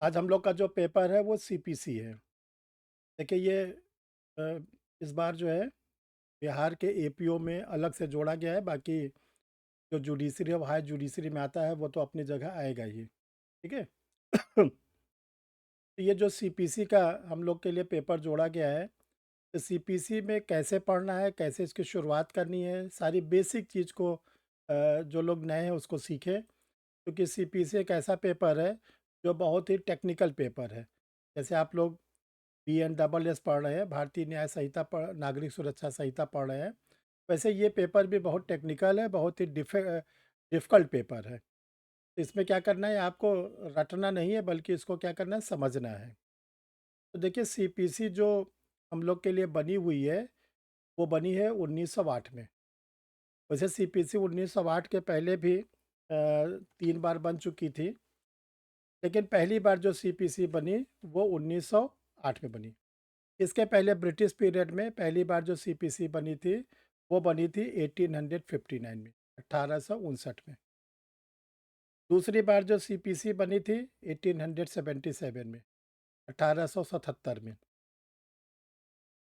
आज हम लोग का जो पेपर है वो सीपीसी है। देखिए ये अ, इस बार जो है बिहार के एपीओ में अलग से जोड़ा गया है। बाकी जो जुडिशरी है वो हाई जुडिशरी में आता है, वो तो अपनी जगह आएगा ही। ठीक है। तो ये जो सीपीसी का हम लोग के लिए पेपर जोड़ा गया है, तो सीपीसी में कैसे पढ़ना है, कैसे इसकी शुरुआत करनी है, सारी बेसिक चीज़ को जो लोग नए हैं उसको सीखें। क्योंकि सीपीसी एक ऐसा पेपर है जो बहुत ही टेक्निकल पेपर है। जैसे आप लोग BNSS पढ़ रहे हैं, भारतीय न्याय संहिता पढ़ नागरिक सुरक्षा संहिता पढ़ रहे हैं, वैसे ये पेपर भी बहुत टेक्निकल है, बहुत ही डिफ़िकल्ट पेपर है। इसमें क्या करना है, आपको रटना नहीं है बल्कि इसको क्या करना है, समझना है। तो देखिए सीपीसी जो हम लोग के लिए बनी हुई है, वो बनी है 1908 में। वैसे सीपीसी 1908 के पहले भी 3 बार बन चुकी थी, लेकिन पहली बार जो सीपीसी बनी वो 1908 में बनी। इसके पहले ब्रिटिश पीरियड में पहली बार जो सीपीसी बनी थी, वो बनी थी 1859 में, 1859 में। दूसरी बार जो सीपीसी बनी थी 1877 में, 1877 में।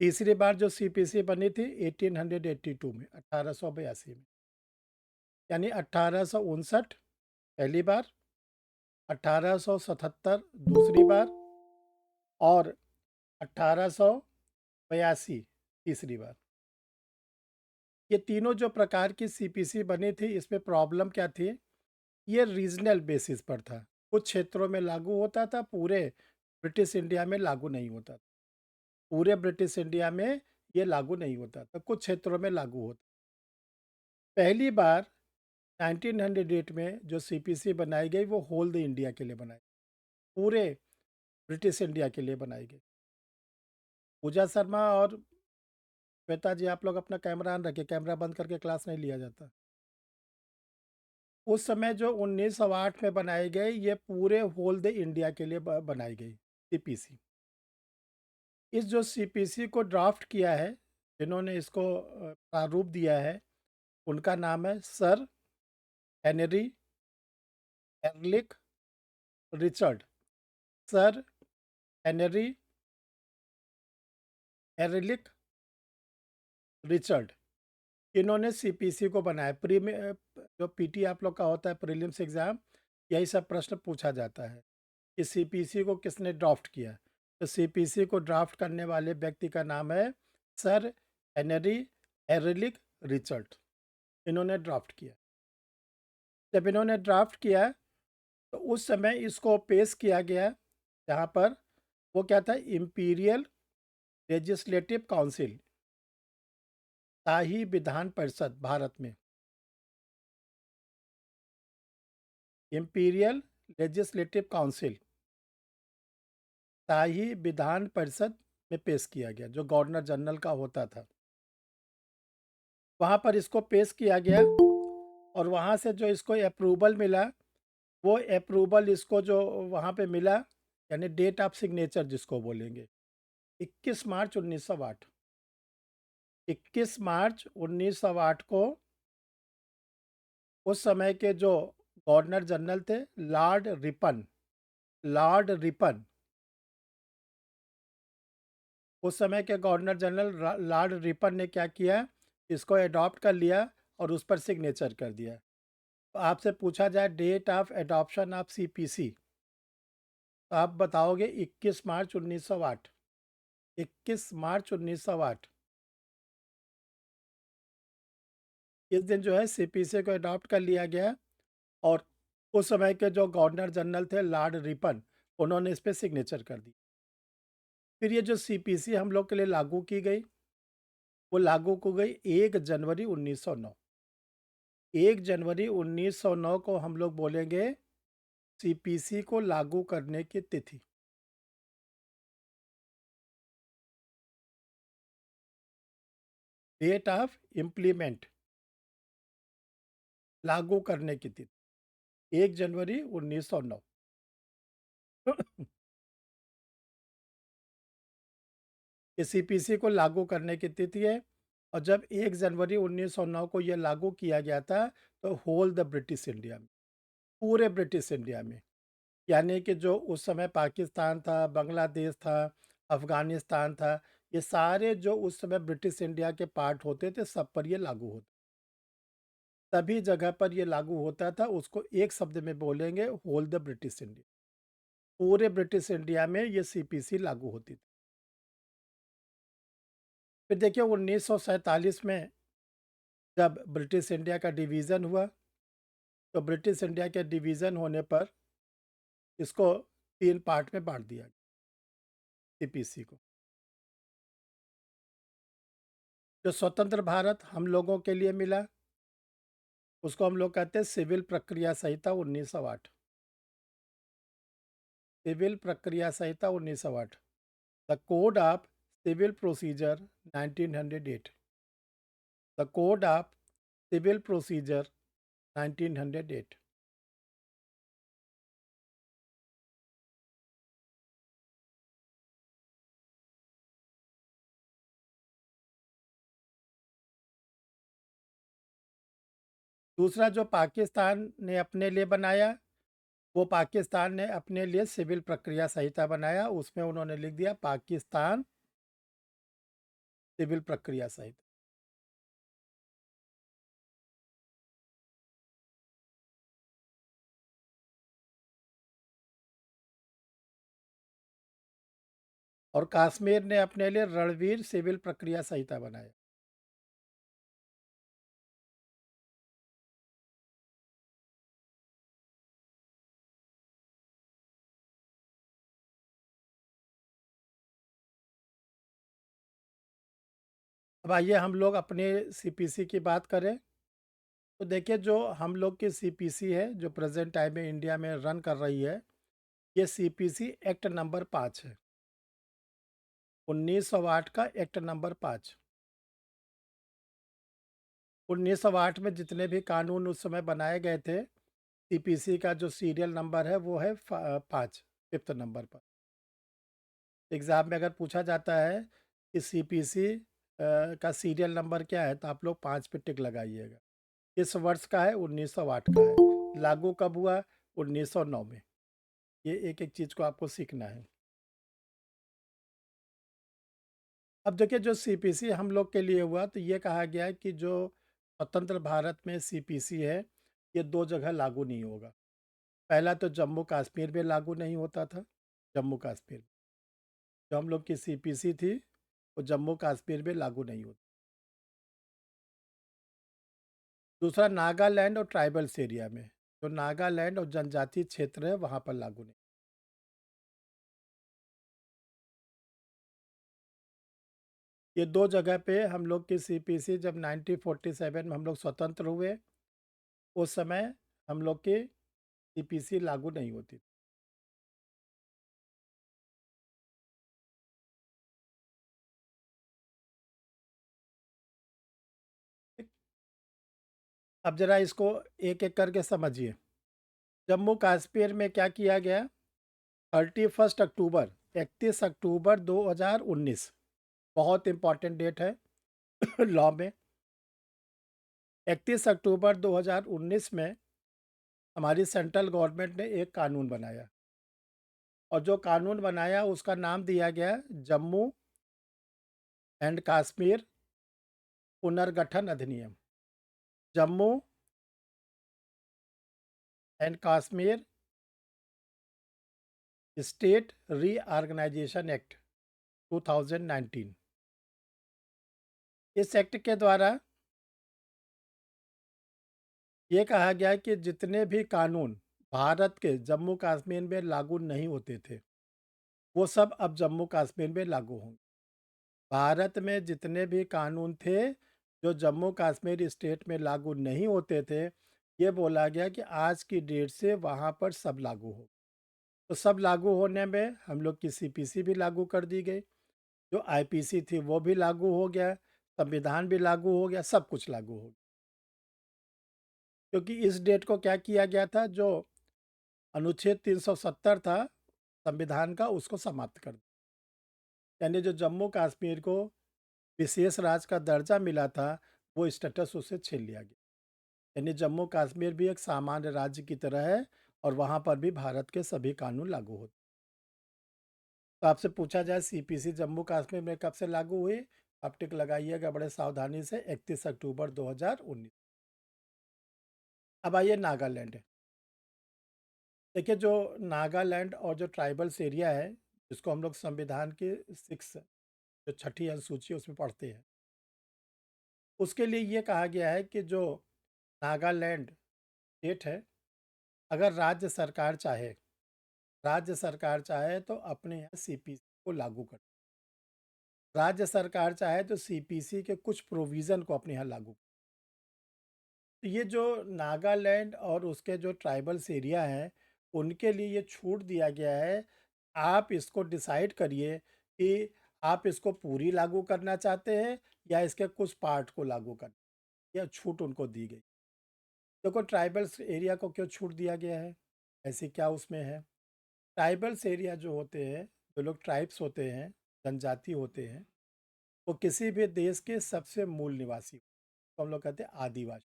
तीसरी बार जो सीपीसी बनी थी 1882 में, 1882 में। यानी 1859 पहली बार, 1877 दूसरी बार और 1882 तीसरी बार। ये तीनों जो प्रकार की सीपीसी बनी थी, इसमें प्रॉब्लम क्या थी? ये रीजनल बेसिस पर था। कुछ क्षेत्रों में लागू होता था, पूरे ब्रिटिश इंडिया में लागू नहीं होता था। पूरे ब्रिटिश इंडिया में ये लागू नहीं होता था, कुछ क्षेत्रों में लागू होता। पहली बार 1908 में जो सीपीसी बनाई गई वो होल द इंडिया के लिए बनाई, पूरे ब्रिटिश इंडिया के लिए बनाई गई। पूजा शर्मा और श्वेता जी, आप लोग अपना कैमरा ऑन रखिए, कैमरा बंद करके क्लास नहीं लिया जाता। उस समय जो 1908 में बनाई गई, ये पूरे होल द इंडिया के लिए बनाई गई सीपीसी। इस जो सीपीसी को ड्राफ्ट किया है, जिन्होंने इसको प्रारूप दिया है, उनका नाम है sir Henry Erlich Richard. Sir Henry Erlich Richard, इन्होंने सीपीसी को बनाया। जो पीटी आप लोग का होता है, प्रीलिम्स एग्जाम, यही सब प्रश्न पूछा जाता है कि सीपीसी को किसने ड्राफ्ट किया। तो सीपीसी को ड्राफ्ट करने वाले व्यक्ति का नाम है सर हेनरी एरलिक रिचर्ड। इन्होंने ड्राफ्ट किया। जब इन्होंने ड्राफ्ट किया तो उस समय इसको पेश किया गया, जहाँ पर वो क्या था, इम्पीरियल लेजिस्लेटिव काउंसिल, शाही विधान परिषद भारत में, इम्पीरियल लेजिस्लेटिव काउंसिल, शाही विधान परिषद में पेश किया गया, जो गवर्नर जनरल का होता था। वहाँ पर इसको पेश किया गया और वहाँ से जो इसको अप्रूवल मिला, वो अप्रूवल इसको जो वहाँ पे मिला, यानी डेट ऑफ सिग्नेचर जिसको बोलेंगे, 21 मार्च 1908। 21 मार्च 1908 को उस समय के जो गवर्नर जनरल थे, लॉर्ड रिपन, लॉर्ड रिपन, उस समय के गवर्नर जनरल लॉर्ड रिपन ने क्या किया, इसको अडॉप्ट कर लिया और उस पर सिग्नेचर कर दिया। तो आपसे पूछा जाए date of adoption of CPC, तो आप बताओगे 21 मार्च 1908। 21 मार्च 1908, इस दिन जो है सीपीसी को अडॉप्ट कर लिया गया और उस समय के जो गवर्नर जनरल थे लॉर्ड रिपन, उन्होंने इस पे सिग्नेचर कर दी। फिर ये जो सीपीसी हम लोग के लिए लागू की गई, वो लागू को गई 1 जनवरी 1909। 1 जनवरी 1909 को हम लोग बोलेंगे सीपीसी को लागू करने की तिथि। डेट ऑफ इम्प्लीमेंट, लागू करने की तिथि 1 जनवरी 1909। ये सीपीसी को लागू करने की तिथि है। और जब 1 जनवरी 1909 को ये लागू किया गया था, तो होल द ब्रिटिश इंडिया में, पूरे ब्रिटिश इंडिया में यानी कि जो उस समय पाकिस्तान था, बांग्लादेश था, अफ़गानिस्तान था, ये सारे जो उस समय ब्रिटिश इंडिया के पार्ट होते थे, सब पर ये लागू होता, सभी जगह पर ये लागू होता था। उसको एक शब्द में बोलेंगे, होल द ब्रिटिश इंडिया। पूरे ब्रिटिश इंडिया में ये सीपीसी लागू होती थी। फिर देखिए 1947 में जब ब्रिटिश इंडिया का डिवीज़न हुआ, तो ब्रिटिश इंडिया के डिवीज़न होने पर इसको 3 पार्ट में बाँट दिया सीपीसी को। जो स्वतंत्र भारत हम लोगों के लिए मिला, उसको हम लोग कहते हैं सिविल प्रक्रिया संहिता 1908। सिविल प्रक्रिया संहिता 1908। The code of civil procedure 1908। The code of civil procedure 1908। दूसरा जो पाकिस्तान ने अपने लिए बनाया, वो पाकिस्तान ने अपने लिए सिविल प्रक्रिया संहिता बनाया। उसमें उन्होंने लिख दिया पाकिस्तान सिविल प्रक्रिया संहिता। और कश्मीर ने अपने लिए रणवीर सिविल प्रक्रिया संहिता बनाया। अब आइए हम लोग अपने सीपीसी की बात करें। तो देखिए जो हम लोग की सीपीसी है, जो प्रेजेंट टाइम में इंडिया में रन कर रही है, ये सीपीसी एक्ट नंबर 5 है। 1908 का एक्ट नंबर 5। 1908 में जितने भी कानून उस समय बनाए गए थे, सीपीसी का जो सीरियल नंबर है वो है 5, फिफ्थ नंबर पर। एग्ज़ाम में अगर पूछा जाता है कि सीपीसी का सीरियल नंबर क्या है, तो आप लोग 5 पे टिक लगाइएगा। किस वर्ष का है? 1908 का है। लागू कब हुआ? 1909 में। ये एक-एक चीज़ को आपको सीखना है। अब देखिए जो सीपीसी हम लोग के लिए हुआ, तो ये कहा गया है कि जो स्वतंत्र भारत में सीपीसी है, ये 2 जगह लागू नहीं होगा। पहला तो जम्मू कश्मीर में लागू नहीं होता था, जम्मू कश्मीर। जो हम लोग की सीपीसी थी, वो जम्मू कश्मीर में लागू नहीं होती। दूसरा नागालैंड और ट्राइबल्स एरिया में, जो नागालैंड और जनजातीय क्षेत्र है, वहाँ पर लागू नहीं। ये 2 जगह पे हम लोग की सीपीसी जब 1947 में हम लोग स्वतंत्र हुए, उस समय हम लोग की सीपीसी लागू नहीं होती थी। अब ज़रा इसको एक-एक करके समझिए। जम्मू कश्मीर में क्या किया गया? 31 अक्टूबर, 31 अक्टूबर 2019, बहुत इम्पोर्टेंट डेट है लॉ में। 31 अक्टूबर 2019 में हमारी सेंट्रल गवर्नमेंट ने एक कानून बनाया, और जो कानून बनाया उसका नाम दिया गया जम्मू एंड कश्मीर पुनर्गठन अधिनियम। Jammu and Kashmir state reorganisation act 2019। इस एक्ट के द्वारा ये कहा गया कि जितने भी कानून भारत के जम्मू कश्मीर में लागू नहीं होते थे, वो सब अब जम्मू कश्मीर में लागू होंगे। भारत में जितने भी कानून थे जो जम्मू कश्मीर स्टेट में लागू नहीं होते थे, ये बोला गया कि आज की डेट से वहाँ पर सब लागू हो। तो सब लागू होने में हम लोग की सीपीसी भी लागू कर दी गई, जो आईपीसी थी वो भी लागू हो गया, संविधान भी लागू हो गया, सब कुछ लागू हो गया। क्योंकि इस डेट को क्या किया गया था, जो अनुच्छेद 370 था संविधान का, उसको समाप्त कर दिया। यानी जो जम्मू कश्मीर को विशेष राज्य का दर्जा मिला था, वो स्टेटस उससे छीन लिया गया। यानी जम्मू कश्मीर भी एक सामान्य राज्य की तरह है, और वहाँ पर भी भारत के सभी कानून लागू होते। तो आपसे पूछा जाए सीपीसी जम्मू कश्मीर में कब से लागू हुई? आप टिक लगाइएगा बड़े सावधानी से, 31 अक्टूबर 2019। अब आइए नागालैंड। देखिए जो नागालैंड और जो ट्राइबल्स एरिया है, जिसको हम लोग संविधान के 6 जो छठी अनुसूची है उसमें पढ़ते हैं, उसके लिए ये कहा गया है कि जो नागालैंड स्टेट है, अगर राज्य सरकार चाहे तो अपने यहाँ सीपीसी को लागू कर, राज्य सरकार चाहे तो सीपीसी के कुछ प्रोविज़न को अपने यहाँ लागू। तो ये जो नागालैंड और उसके जो ट्राइबल्स एरिया हैं, उनके लिए ये छूट दिया गया है। आप इसको डिसाइड करिए कि आप इसको पूरी लागू करना चाहते हैं या इसके कुछ पार्ट को लागू करना, या छूट उनको दी गई। देखो ट्राइबल्स एरिया को क्यों छूट दिया गया है? ऐसी क्या उसमें है? ट्राइबल्स एरिया जो होते हैं, जो लोग ट्राइब्स होते हैं, जनजाति होते हैं, वो किसी भी देश के सबसे मूल निवासी, तो हम लोग कहते हैं आदिवासी।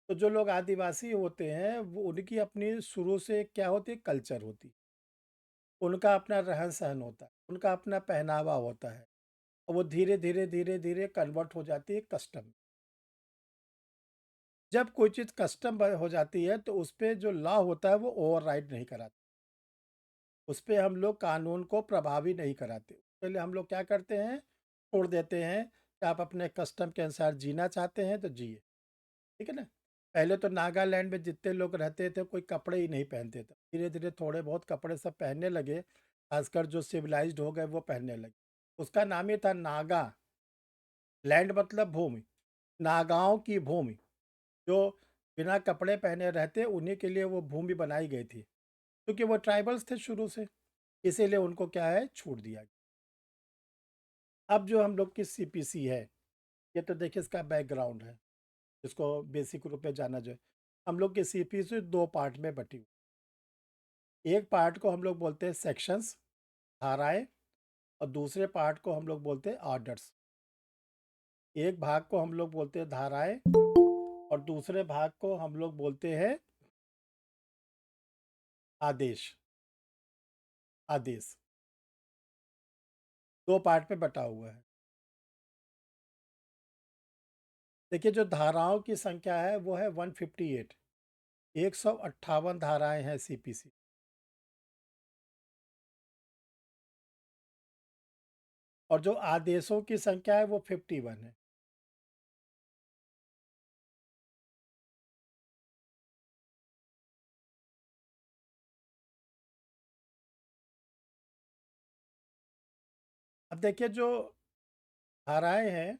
तो जो लोग आदिवासी होते हैं वो उनकी अपनी शुरू से क्या होती है, कल्चर होती है, उनका अपना रहन सहन होता है, उनका अपना पहनावा होता है, और वो धीरे धीरे धीरे धीरे कन्वर्ट हो जाती है कस्टम। जब कोई चीज़ कस्टम हो जाती है तो उस पे जो लॉ होता है वो ओवरराइड नहीं कराता, उस पे हम लोग कानून को प्रभावी नहीं कराते। उसके लिए हम लोग क्या करते हैं, छोड़ देते हैं कि आप अपने कस्टम के अनुसार जीना चाहते हैं तो जिए। ठीक है ना? पहले तो नागालैंड में जितने लोग रहते थे कोई कपड़े ही नहीं पहनते थे। धीरे-धीरे थोड़े बहुत कपड़े सब पहनने लगे, खासकर जो सिविलाइज़्ड हो गए वो पहनने लगे। उसका नाम ही था नागा, लैंड मतलब भूमि, नागाओं की भूमि। जो बिना कपड़े पहने रहते उन्हीं के लिए वो भूमि बनाई गई थी। क्योंकि वो ट्राइबल्स थे शुरू से, इसीलिए उनको क्या है, छूट दिया गया। अब जो हम लोग की सीपीसी है, ये तो देखिए इसका बैकग्राउंड है, इसको बेसिक रूप में जाना जाए। हम लोग की सीपीसी 2 पार्ट में बटी हुई। एक पार्ट को हम लोग बोलते हैं सेक्शंस, धाराएँ, और दूसरे पार्ट को हम लोग बोलते हैं ऑर्डर्स। एक भाग को हम लोग बोलते हैं धाराएँ और दूसरे भाग को हम लोग बोलते हैं आदेश, आदेश। 2 पार्ट में बटा हुआ है। देखिए जो धाराओं की संख्या है वो है 158, 158 धाराएँ हैं सीपीसी। और जो आदेशों की संख्या है वो 51 है। अब देखिए जो धाराएँ हैं,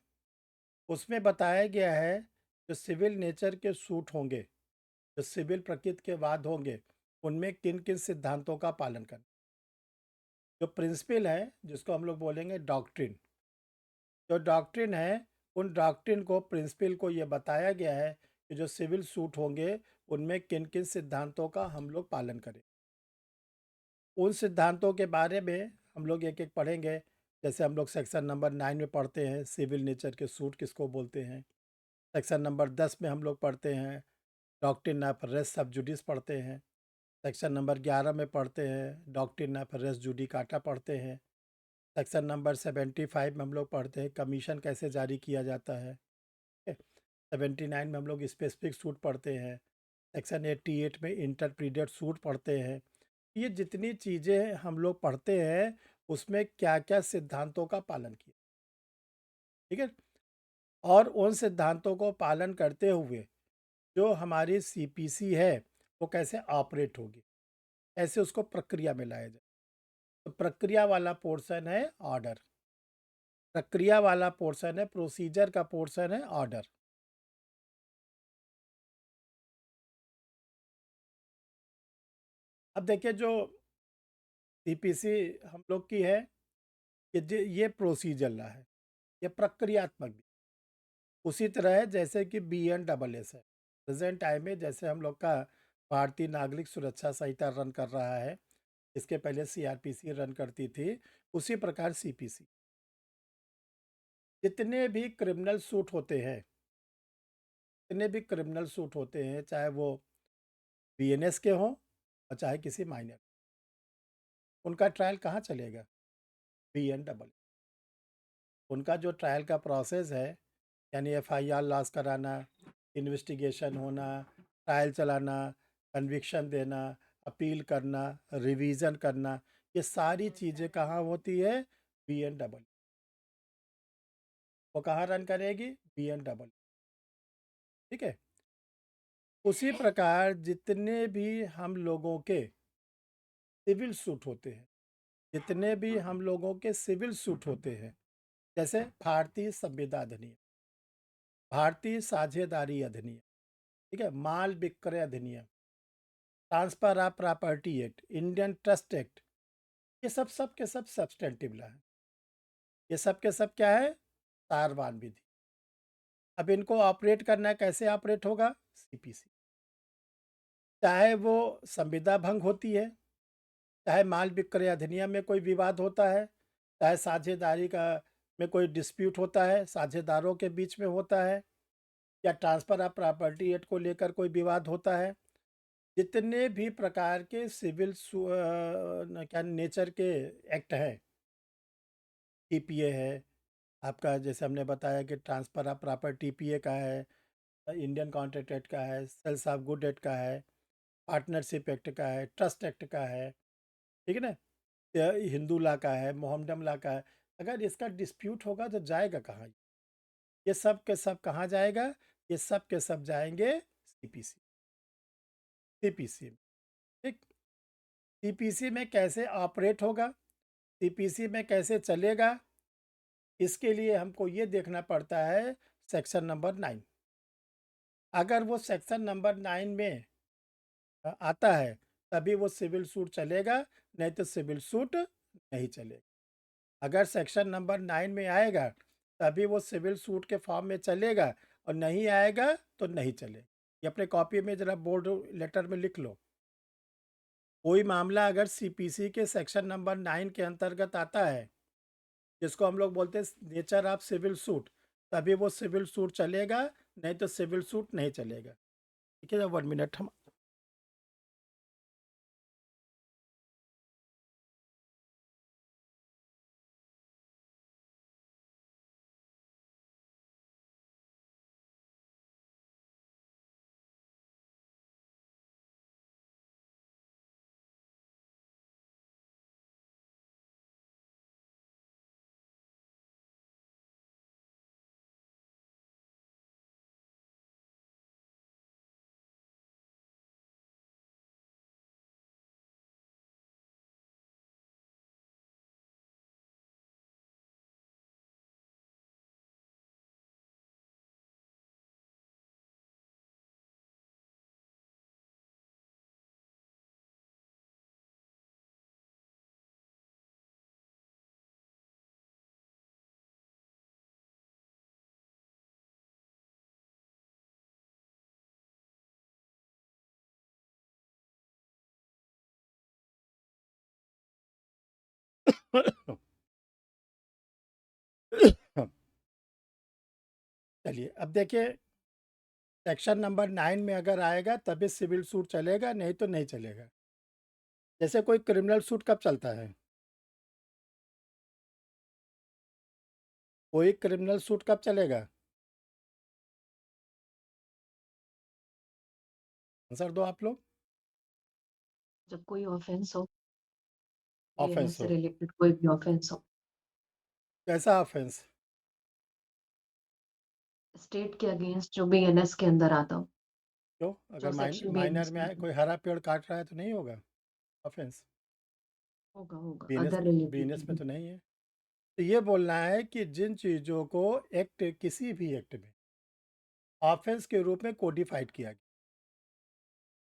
उसमें बताया गया है जो सिविल नेचर के सूट होंगे, जो सिविल प्रकृति के वाद होंगे, उनमें किन-किन सिद्धांतों का पालन करना। जो प्रिंसिपल है, जिसको हम लोग बोलेंगे डॉक्ट्रिन, जो डॉक्ट्रिन है, उन डॉक्ट्रिन को, प्रिंसिपल को ये बताया गया है कि जो सिविल सूट होंगे, उनमें किन-किन सिद्धांतों का हम लोग पालन करें। उन सिद्धांतों के बारे में हम लोग एक-एक पढ़ेंगे। जैसे हम लोग सेक्शन नंबर 9 में पढ़ते हैं, सिविल नेचर के सूट किसको बोलते हैं। सेक्शन नंबर 10 में हम लोग पढ़ते हैं, डॉक्ट्रिन ऑफ रेस सब्जुडिस पढ़ते हैं। सेक्शन नंबर 11 में पढ़ते हैं, डॉक्ट्रिन ऑफ रेस जुडिकाटा पढ़ते हैं। सेक्शन नंबर 75 में हम लोग पढ़ते हैं, कमीशन कैसे जारी किया जाता है। 79 में हम लोग स्पेसिफिक सूट पढ़ते हैं। सेक्शन 88 में इंटरप्रीडिएट सूट पढ़ते हैं। ये जितनी चीज़ें हम लोग पढ़ते हैं, उसमें क्या-क्या सिद्धांतों का पालन किया, ठीक है? और उन सिद्धांतों को पालन करते हुए जो हमारी सीपीसी है, वो कैसे ऑपरेट होगी, कैसे उसको प्रक्रिया में लाया जाए। तो प्रक्रिया वाला पोर्शन है ऑर्डर, प्रक्रिया वाला पोर्शन है, प्रोसीजर का पोर्शन है ऑर्डर। अब देखिए जो सीपीसी हम लोग की है, ये प्रोसीजर है, ये प्रक्रियात्मक भी। उसी तरह है जैसे कि बीएनडब्ल्यूएस है। प्रेजेंट टाइम में जैसे हम लोग का भारतीय नागरिक सुरक्षा संहिता रन कर रहा है, इसके पहले सीआरपीसी रन करती थी, उसी प्रकार सीपीसी। जितने भी क्रिमिनल सूट होते हैं, जितने भी क्रिमिनल सूट होते हैं, चाहे वो बीएनएस के हों और चाहे किसी माइनर, उनका ट्रायल कहाँ चलेगा? बीएनडब्ल्यू। उनका जो ट्रायल का प्रोसेस है, यानी एफआईआर लॉस कराना, इन्वेस्टिगेशन होना, ट्रायल चलाना, कन्विक्शन देना, अपील करना, रिवीजन करना, ये सारी चीज़ें कहाँ होती है? बीएनडब्ल्यू। वो कहाँ रन करेगी? बीएनडब्ल्यू। ठीक है। उसी प्रकार जितने भी हम लोगों के सिविल सूट होते हैं, जितने भी हम लोगों के सिविल सूट होते हैं, जैसे भारतीय संविदा अधिनियम, भारतीय साझेदारी अधिनियम, ठीक है, माल विक्रय अधिनियम, transfer of property act, Indian trust act, ये सब के सब सब्सटेंटिव लॉ है। ये सब के सब क्या है? तारवान विधि। अब इनको ऑपरेट करना है, कैसे ऑपरेट होगा? सीपीसी। चाहे वो संविदा भंग होती है, चाहे माल विक्रय अधिनियम में कोई विवाद होता है, चाहे साझेदारी का में कोई डिस्प्यूट होता है, साझेदारों के बीच में होता है, या ट्रांसफ़र ऑफ प्रॉपर्टी एक्ट को लेकर कोई विवाद होता है, जितने भी प्रकार के क्या नेचर के एक्ट हैं, टीपीए है, आपका जैसे हमने बताया कि ट्रांसफ़र ऑफ प्रॉपर्टी टीपीए का है, इंडियन कॉन्ट्रैक्ट एक्ट का है, सेल्स ऑफ गुड एक्ट का है, पार्टनरशिप एक्ट का है, ट्रस्ट एक्ट का है, ठीक है ना? हिंदू लॉ का है, मोहम्मडन लॉ का है। अगर इसका डिस्प्यूट होगा तो जाएगा कहाँ? ये सब के सब कहाँ जाएगा? ये सब के सब जाएंगे सीपीसी। सीपीसी, ठीक। सीपीसी में कैसे ऑपरेट होगा, सीपीसी में कैसे चलेगा, इसके लिए हमको ये देखना पड़ता है सेक्शन नंबर 9। अगर वो सेक्शन नंबर 9 में आता है तभी वो सिविल सूट चलेगा, नहीं तो सिविल सूट नहीं चलेगा। अगर सेक्शन नंबर 9 में आएगा तभी वो सिविल सूट के फॉर्म में चलेगा, और नहीं आएगा तो नहीं चलेगा। ये अपने कॉपी में ज़रा बोर्ड लेटर में लिख लो। कोई मामला अगर सीपीसी के सेक्शन नंबर 9 के अंतर्गत आता है, जिसको हम लोग बोलते हैं नेचर ऑफ सिविल सूट, तभी वो सिविल सूट चलेगा, नहीं तो सिविल सूट नहीं चलेगा। ठीक है, 1 मिनट हम चलिए अब देखिए, सेक्शन नंबर 9 में अगर आएगा तभी सिविल सूट चलेगा, नहीं तो नहीं चलेगा। जैसे कोई क्रिमिनल सूट कब चलता है? कोई क्रिमिनल सूट कब चलेगा? आंसर दो आप लोग। जब कोई ऑफेंस हो, ऑफेंस बीएनएस से हो। रिलेटेड कोई भी ऑफेंस हो, कैसा ऑफेंस? स्टेट के अगेंस्ट जो बीएनएस के अंदर आता हो, क्यों? अगर जो सेक्शन माइनर बीएनएस में में आए, आता हो, कोई हरा पेड़ काट रहा है तो नहीं होगा ऑफेंस? होगा होगा बीएनएस, अदर रिलेटेड बीएनएस में चीजें। तो नहीं है। तो ये बोलना है कि जिन चीज़ों को एक्ट, किसी भी एक्ट में ऑफेंस के रूप में कोडिफाइड किया गया,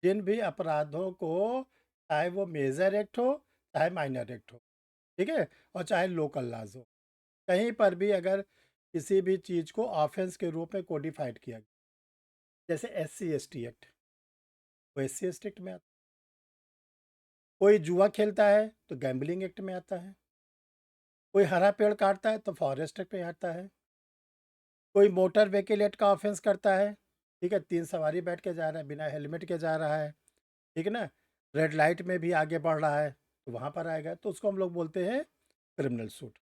जिन भी अपराधों को, चाहे वो मेजर एक्ट हो, चाहे माइनर एक्ट हो, ठीक है, और चाहे लोकल लॉज हो, कहीं पर भी अगर किसी भी चीज़ को ऑफेंस के रूप में कोडिफाइड किया गया, जैसे SC ST एक्ट, वो SC ST एक्ट में आता है। कोई जुआ खेलता है तो गैम्बलिंग एक्ट में आता है। कोई हरा पेड़ काटता है तो फॉरेस्ट एक्ट में आता है। कोई मोटर व्हीकल एक्ट का ऑफेंस करता है, ठीक है, 3 सवारी बैठ के जा रहा है, बिना हेलमेट के जा रहा है, ठीक है ना? रेड लाइट में भी आगे बढ़ रहा है, तो वहाँ पर आएगा, तो उसको हम लोग बोलते हैं क्रिमिनल सूट।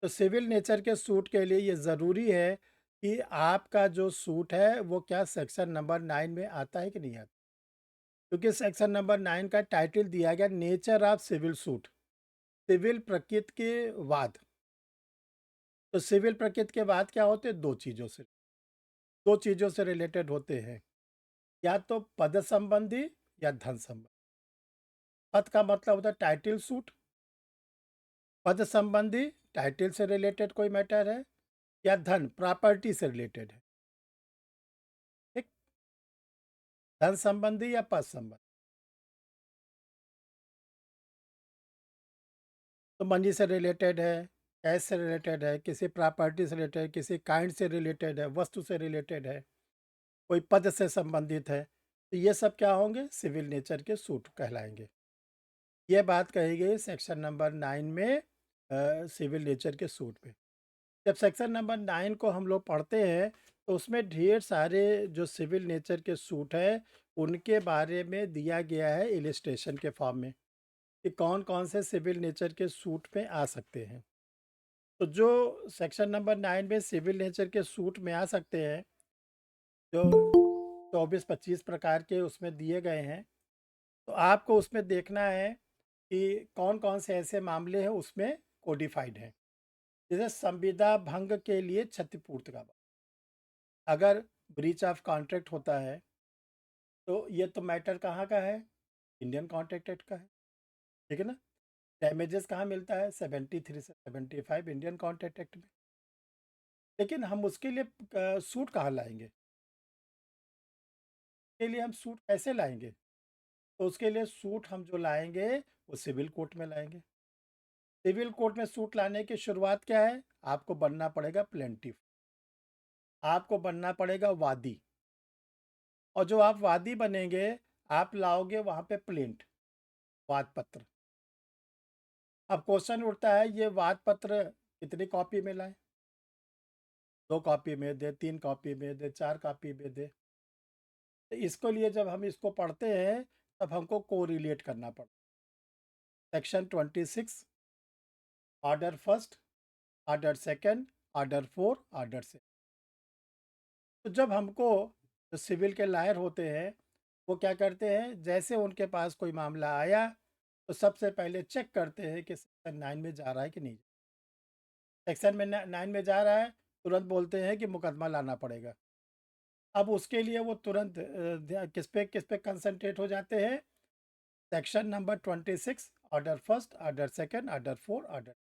तो सिविल नेचर के सूट के लिए ये ज़रूरी है कि आपका जो सूट है, वो क्या सेक्शन नंबर 9 में आता है कि नहीं आता? क्योंकि सेक्शन नंबर 9 का टाइटल दिया गया nature of civil suit, civil प्रकृति के वाद। तो सिविल प्रकृति के वाद क्या होते हैं? 2 चीज़ों से, 2 चीज़ों से रिलेटेड होते हैं, या तो पद संबंधी या धन संबंधी। पद का मतलब होता है टाइटल सूट, पद संबंधी टाइटल से रिलेटेड कोई मैटर है, या धन प्रॉपर्टी से रिलेटेड है, ठीक? धन संबंधी या पद संबंधी। तो मनी से रिलेटेड है, कैश से रिलेटेड है, किसी प्रॉपर्टी से रिलेटेड है, किसी काइंड से रिलेटेड है, वस्तु से रिलेटेड है, कोई पद से संबंधित है, तो ये सब क्या होंगे? सिविल नेचर के सूट कहलाएंगे। ये बात कही गई सेक्शन नंबर 9 में सिविल नेचर के सूट पे। जब सेक्शन नंबर 9 को हम लोग पढ़ते हैं, तो उसमें ढेर सारे जो सिविल नेचर के सूट हैं, उनके बारे में दिया गया है इलिस्ट्रेशन के फॉर्म में, कि कौन-कौन से सिविल नेचर के सूट में आ सकते हैं। तो जो सेक्शन नंबर 9 में सिविल नेचर के सूट में आ सकते हैं, जो 24-25 प्रकार के उसमें दिए गए हैं, तो आपको उसमें देखना है कि कौन-कौन से ऐसे मामले हैं उसमें कोडिफाइड हैं। जैसे संविदा भंग के लिए क्षतिपूर्ति का, अगर ब्रीच ऑफ कॉन्ट्रैक्ट होता है, तो ये तो मैटर कहाँ का है? इंडियन कॉन्ट्रैक्ट एक्ट का है, ठीक है ना? डैमेजेस कहाँ मिलता है? 73 से 75 इंडियन कॉन्ट्रैक्ट एक्ट में। लेकिन हम उसके लिए सूट कहाँ लाएँगे? के लिए हम सूट कैसे लाएँगे? तो उसके लिए सूट हम जो लाएँगे, वो सिविल कोर्ट में लाएँगे। सिविल कोर्ट में सूट लाने की शुरुआत क्या है? आपको बनना पड़ेगा प्लेंटिफ, आपको बनना पड़ेगा वादी, और जो आप वादी बनेंगे, आप लाओगे वहाँ पे प्लेंट, वाद पत्र। अब क्वेश्चन उठता है, ये वाद पत्र कितनी कॉपी में लाएँ? 2 कॉपी में दे, 3 कॉपी में दे, 4 कॉपी में दे। तो इसके लिए जब हम इसको पढ़ते हैं, तब हमको कोरिलेट करना पड़ता है। Section 26, order first, order second, order 4, order 6। तो जब हमको जो सिविल के लॉयर होते हैं, वो क्या करते हैं, जैसे उनके पास कोई मामला आया, तो सबसे पहले चेक करते हैं कि सेक्शन 9 में जा रहा है कि नहीं। सेक्शन में 9 में जा रहा है, तुरंत बोलते हैं कि मुकदमा लाना पड़ेगा। अब उसके लिए वो तुरंत किस पे कंसंट्रेट हो जाते हैं? Section number 26, order first, order second, order 4, order.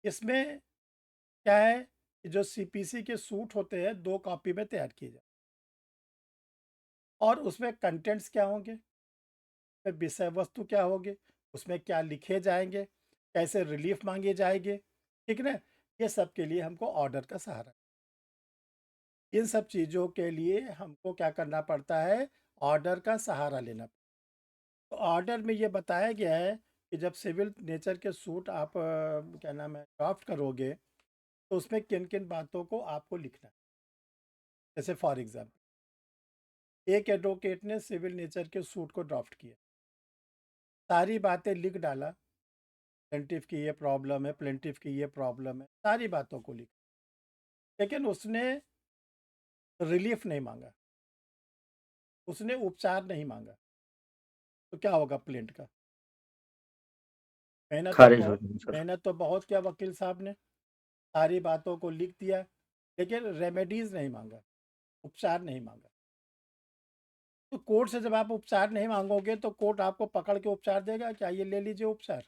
इसमें क्या है कि जो सीपीसी के सूट होते हैं, 2 कॉपी में तैयार किए जाते हैं, और उसमें कंटेंट्स क्या होंगे, फिर विषय वस्तु क्या होगी, उसमें क्या लिखे जाएंगे, कैसे रिलीफ मांगी जाएगी, ठीक है ना? ये सब के लिए हमको ऑर्डर का सहारा, इन सब चीज़ों के लिए हमको क्या करना पड़ता है? ऑर्डर का सहारा लेना। तो ऑर्डर में ये बताया गया है कि जब सिविल नेचर के सूट आप क्या नाम है ड्राफ्ट करोगे, तो उसमें किन किन बातों को आपको लिखना है। जैसे फॉर एग्जांपल, एक एडवोकेट ने सिविल नेचर के सूट को ड्राफ्ट किया, सारी बातें लिख डाला, प्लेंटिफ की ये प्रॉब्लम है, प्लेंटिफ की ये प्रॉब्लम है, सारी बातों को लिख, लेकिन उसने रिलीफ नहीं मांगा, उसने उपचार नहीं मांगा, तो क्या होगा प्लेंट का? खारिज हो जाएगी सर। मेहनत तो बहुत किया वकील साहब ने, सारी बातों को लिख दिया, लेकिन रेमेडीज नहीं मांगा, उपचार नहीं मांगा। तो कोर्ट से जब आप उपचार नहीं मांगोगे, तो कोर्ट आपको पकड़ के उपचार देगा क्या? ये ले लीजिए उपचार,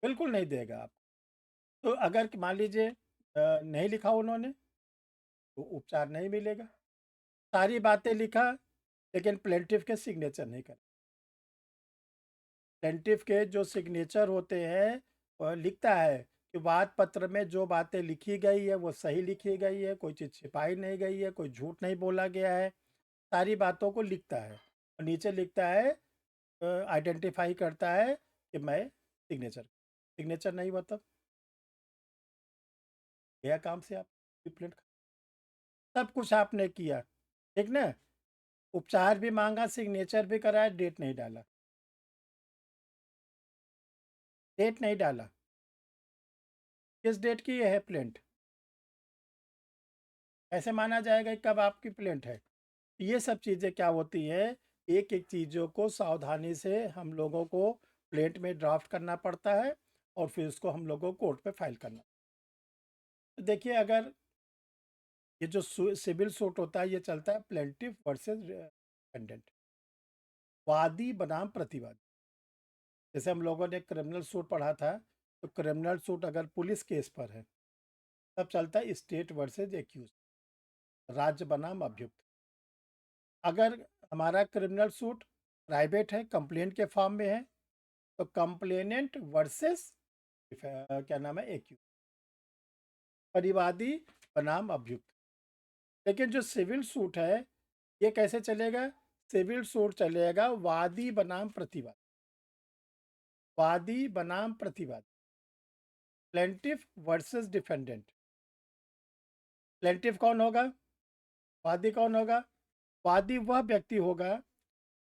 बिल्कुल नहीं देगा आप। तो अगर मान लीजिए नहीं लिखा उन्होंने, तो उपचार नहीं मिलेगा। सारी बातें लिखा, लेकिन प्लेंटिफ के सिग्नेचर नहीं कर, प्लेंटिफ के जो सिग्नेचर होते हैं, वह लिखता है कि वाद पत्र में जो बातें लिखी गई है वो सही लिखी गई है, कोई चीज़ छिपाई नहीं गई है, कोई झूठ नहीं बोला गया है, सारी बातों को लिखता है, और नीचे लिखता है, आइडेंटिफाई करता है कि मैं सिग्नेचर, सिग्नेचर नहीं हुआ तब गया काम से आप प्लेट। सब कुछ आपने किया, ठीक ना? उपचार भी माँगा, सिग्नेचर भी कराया, डेट नहीं डाला, डेट नहीं डाला। किस डेट की है प्लेंट? कैसे माना जाएगा कि कब आपकी प्लेंट है? ये सब चीज़ें क्या होती है, एक-एक चीज़ों को सावधानी से हम लोगों को प्लेंट में ड्राफ्ट करना पड़ता है और फिर उसको हम लोगों को कोर्ट पे फाइल करना। तो देखिए, अगर ये जो सिविल सूट होता है, ये चलता है प्लेंटिफ वर्सेस डिफेंडेंट, वादी बनाम प्रतिवादी। जैसे हम लोगों ने क्रिमिनल सूट पढ़ा था, तो क्रिमिनल सूट अगर पुलिस केस पर है, तब चलता है स्टेट वर्सेस एक्यूज, राज्य बनाम अभियुक्त। अगर हमारा क्रिमिनल सूट प्राइवेट है, कंप्लेंट के फॉर्म में है, तो कंप्लेनेंट वर्सेस क्या नाम है, एक्यूज, परिवादी बनाम अभियुक्त। लेकिन जो सिविल सूट है, ये कैसे चलेगा? सिविल सूट चलेगा वादी बनाम प्रतिवादी, वादी बनाम प्रतिवादी, प्लेंटिफ वर्सेस डिफेंडेंट। प्लेंटिफ कौन होगा? वादी कौन होगा? वादी वह व्यक्ति होगा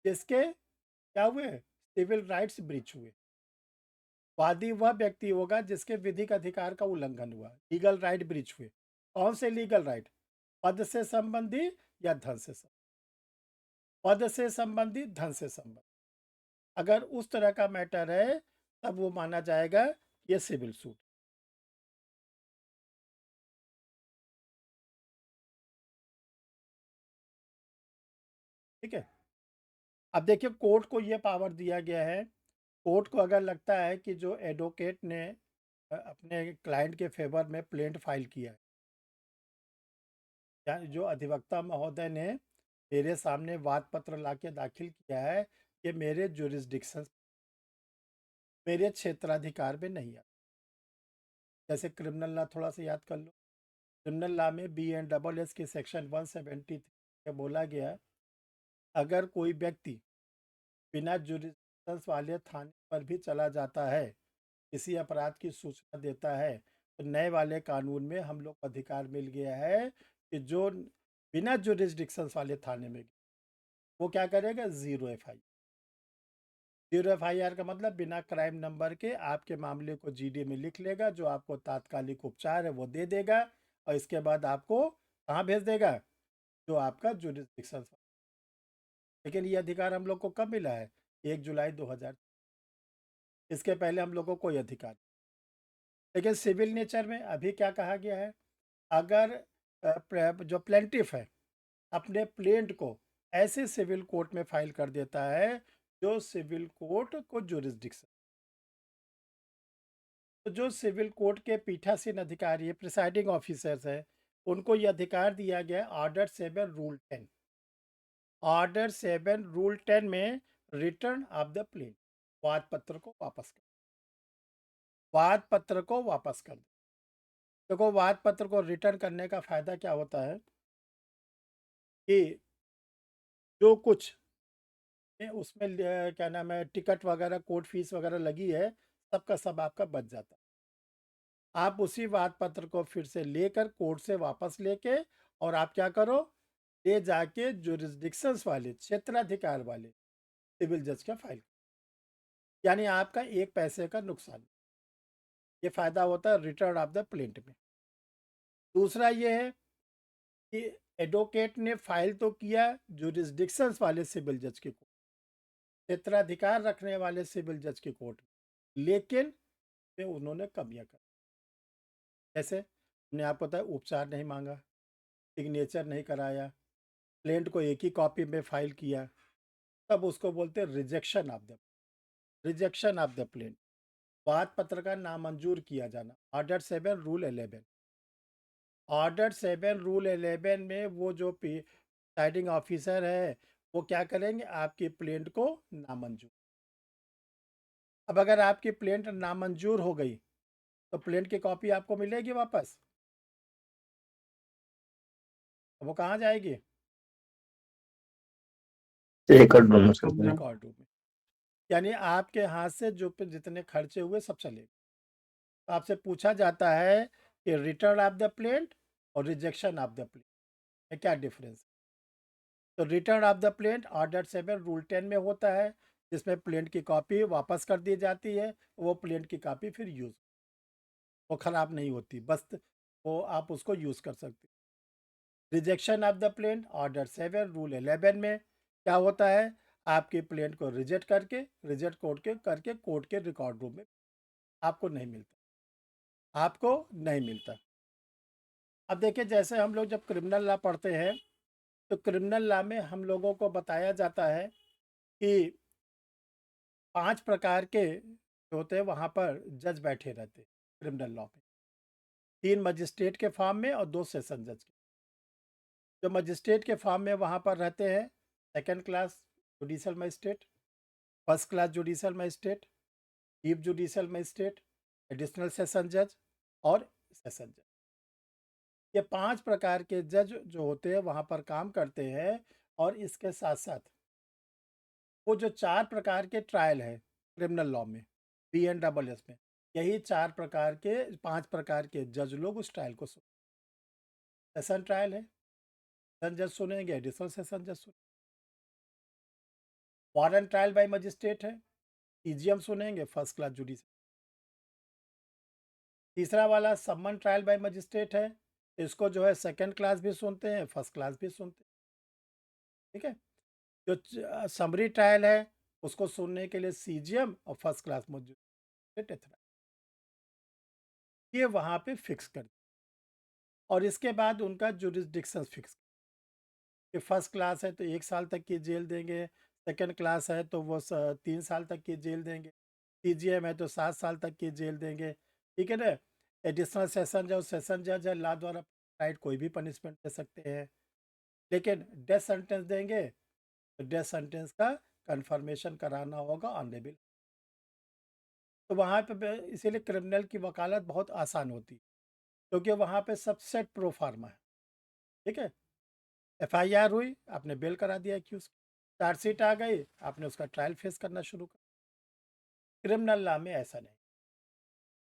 जिसके क्या हुए, सिविल राइट्स ब्रीच हुए। वादी वह व्यक्ति होगा जिसके विधिक अधिकार का उल्लंघन हुआ, लीगल राइट ब्रीच हुए। कौन से लीगल राइट? पद से संबंधी या धन से संबंधी? पद से संबंधी, धन से संबंधी। अगर उस तरह का मैटर है, तब वो माना जाएगा ये सिविल सूट। ठीक है। अब देखिए, कोर्ट को ये पावर दिया गया है, कोर्ट को अगर लगता है कि जो एडवोकेट ने अपने क्लाइंट के फेवर में प्लेंट फाइल किया है, या जो अधिवक्ता महोदय ने मेरे सामने वाद पत्र लाके दाखिल किया है, ये मेरे जुरिस्डिक्शन, मेरे क्षेत्राधिकार में नहीं आता। जैसे क्रिमिनल लॉ थोड़ा सा याद कर लो। क्रिमिनल लॉ में बी एन डबल एस के सेक्शन 173 में बोला गया, अगर कोई व्यक्ति बिना जुरिस्डिक्शन वाले थाने पर भी चला जाता है, किसी अपराध की सूचना देता है, तो नए वाले कानून में हम लोग को अधिकार मिल गया है कि जो बिना जुरिस्डिक्शन वाले थाने में, वो क्या करेगा, ज़ीरो एफआईआर। ज़ीरो एफआईआर का मतलब बिना क्राइम नंबर के आपके मामले को जीडी में लिख लेगा, जो आपको तात्कालिक उपचार है वो दे देगा, और इसके बाद आपको कहाँ भेज देगा, जो आपका जुरिस्डिक्शन। लेकिन ये अधिकार हम लोग को कब मिला है? 1 जुलाई 2000। इसके पहले हम लोग को कोई अधिकार नहीं। लेकिन सिविल नेचर में अभी क्या कहा गया है, अगर जो प्लेंटिफ है अपने प्लेंट को ऐसे सिविल कोर्ट में फाइल कर देता है जो सिविल कोर्ट को जुरिस्डिक्शन, तो जो सिविल कोर्ट के पीठासीन अधिकारी है, प्रिसाइडिंग ऑफिसर्स है, उनको ये अधिकार दिया गया ऑर्डर 7 रूल 10। ऑर्डर 7 रूल 10 में रिटर्न ऑफ द प्लेन, वाद पत्र को वापस कर, वाद पत्र को वापस कर दो। देखो, वाद पत्र को रिटर्न करने का फायदा क्या होता है कि जो कुछ उसमें क्या नाम है, टिकट वगैरह, कोर्ट फीस वगैरह लगी है, सबका सब आपका बच जाता है। आप उसी वाद पत्र को फिर से लेकर कोर्ट से वापस लेके, और आप क्या करो, ले जाके जुरिस्डिक्शंस वाले, क्षेत्राधिकार वाले सिविल जज का फाइल, यानी आपका एक पैसे का नुकसान। ये फायदा होता है रिटर्न ऑफ द प्लेंट में। दूसरा ये है कि एडवोकेट ने फाइल तो किया जुरिस्डिक्शंस वाले सिविल जज के कोर्ट, क्षेत्राधिकार रखने वाले सिविल जज के कोर्ट में, लेकिन में उन्होंने कमियां कर, जैसे हमने आपको बताया, उपचार नहीं मांगा, सिग्नेचर नहीं कराया, प्लेंट को एक ही कॉपी में फाइल किया, तब उसको बोलते हैं rejection of the, rejection of the plaint, वाद पत्र का नामंजूर किया जाना। ऑर्डर 7 रूल 11, ऑर्डर 7 रूल 11 में वो जो प्रिसाइडिंग ऑफिसर है, वो क्या करेंगे, आपकी प्लेंट को नामंजूर। अब अगर आपकी प्लेंट नामंजूर हो गई, तो प्लेंट की कॉपी आपको मिलेगी वापस? अब वो कहाँ जाएगी? रिकॉर्ड रूम में। रिकॉर्ड रूम में। यानी आपके हाथ से जो जितने खर्चे हुए सब चले, तो आपसे पूछा जाता है कि रिटर्न ऑफ द प्लेंट और रिजेक्शन ऑफ द प्लेंट, है, क्या डिफरेंस? तो return of the plaint order 7 rule 10 में होता है, जिसमें प्लेंट की कॉपी वापस कर दी जाती है, वो प्लेंट की कॉपी फिर यूज़, वो खराब नहीं होती, बस वो आप उसको यूज़ कर सकते। Rejection of the plaint order 7 rule 11 में क्या होता है, आपकी प्लेंट को रिजेक्ट करके, रिजेक्ट कोर्ट के करके कोर्ट के रिकॉर्ड रूम में आपको नहीं मिलता, आपको नहीं मिलता। अब देखिए, जैसे हम लोग जब क्रिमिनल लॉ पढ़ते हैं, तो क्रिमिनल लॉ में हम लोगों को बताया जाता है कि 5 प्रकार के जो होते हैं वहाँ पर जज बैठे रहते हैं क्रिमिनल लॉ में। 3 मजिस्ट्रेट के फॉर्म में और 2 सेशन जज के। जो मजिस्ट्रेट के फॉर्म में वहाँ पर रहते हैं, second class judicial magistrate, first class judicial magistrate, chief judicial magistrate, additional session जज और सेशन जज। ये 5 प्रकार के जज जो होते हैं वहाँ पर काम करते हैं। और इसके साथ-साथ वो जो 4 प्रकार के ट्रायल है क्रिमिनल लॉ में, बीएनडब्ल्यूएस में, यही 4 प्रकार के 5 प्रकार के जज लोग उस ट्रायल को सेशन ट्रायल है, सेशन जज सुनेंगे, एडिशनल सेशन जज सुनेंगे। वारंट ट्रायल बाय मजिस्ट्रेट है, ईजीएम सुनेंगे, फर्स्ट क्लास जुडिशियल। तीसरा वाला समन ट्रायल बाय मजिस्ट्रेट है, इसको जो है सेकंड क्लास भी सुनते हैं, फर्स्ट क्लास भी सुनते हैं, ठीक है। जो समरी ट्रायल है, उसको सुनने के लिए सीजीएम और फर्स्ट क्लास मजिस्ट्रेट, ये वहाँ पे फिक्स कर, और इसके बाद उनका जुरिस्डिक्शन फिक्स, कि फर्स्ट क्लास है तो 1 साल तक की जेल देंगे, सेकंड क्लास है तो वो 3 साल तक की जेल देंगे, सीजीएम है तो 7 साल तक की जेल देंगे, ठीक है ना। एडिशनल सेशन जज है, ला द्वारा राइट कोई भी पनिशमेंट दे सकते हैं, लेकिन डेथ सेंटेंस देंगे तो डेथ सेंटेंस का कंफर्मेशन कराना होगा ऑनरेबल। तो वहाँ पे इसीलिए क्रिमिनल की वकालत बहुत आसान होती है, क्योंकि वहाँ पे सब सेट प्रो फार्मा है, ठीक है। एफआईआर हुई, आपने बेल करा दिया एक्यूज, चार्जशीट आ गई, आपने उसका ट्रायल फेस करना शुरू कर। क्रिमिनल लॉ में ऐसा नहीं।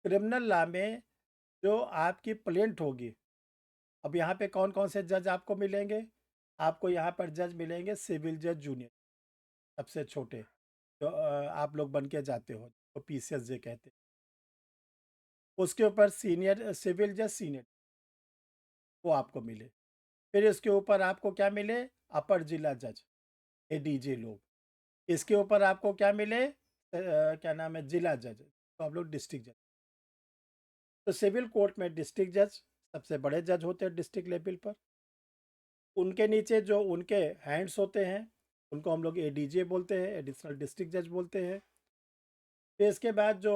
क्रिमिनल लॉ में जो आपकी प्लेंट होगी, अब यहाँ पे कौन कौन से जज आपको मिलेंगे, आपको यहाँ पर जज मिलेंगे सिविल जज जूनियर, सबसे छोटे, जो आप लोग बन के जाते हो, तो पीसीएस जे कहते हैं। उसके ऊपर सीनियर सिविल जज सीनियर, वो आपको मिले। फिर इसके ऊपर आपको क्या मिले, अपर जिला जज, एडीजे लोग। इसके ऊपर आपको क्या मिले, क्या नाम है, जिला जज, तो आप लोग डिस्ट्रिक्ट जज। तो सिविल कोर्ट में डिस्ट्रिक्ट जज सबसे बड़े जज होते हैं डिस्ट्रिक्ट लेवल पर। उनके नीचे जो उनके हैंड्स होते हैं, उनको हम लोग एडीजे बोलते हैं, एडिशनल डिस्ट्रिक्ट जज बोलते हैं। फिर इसके बाद जो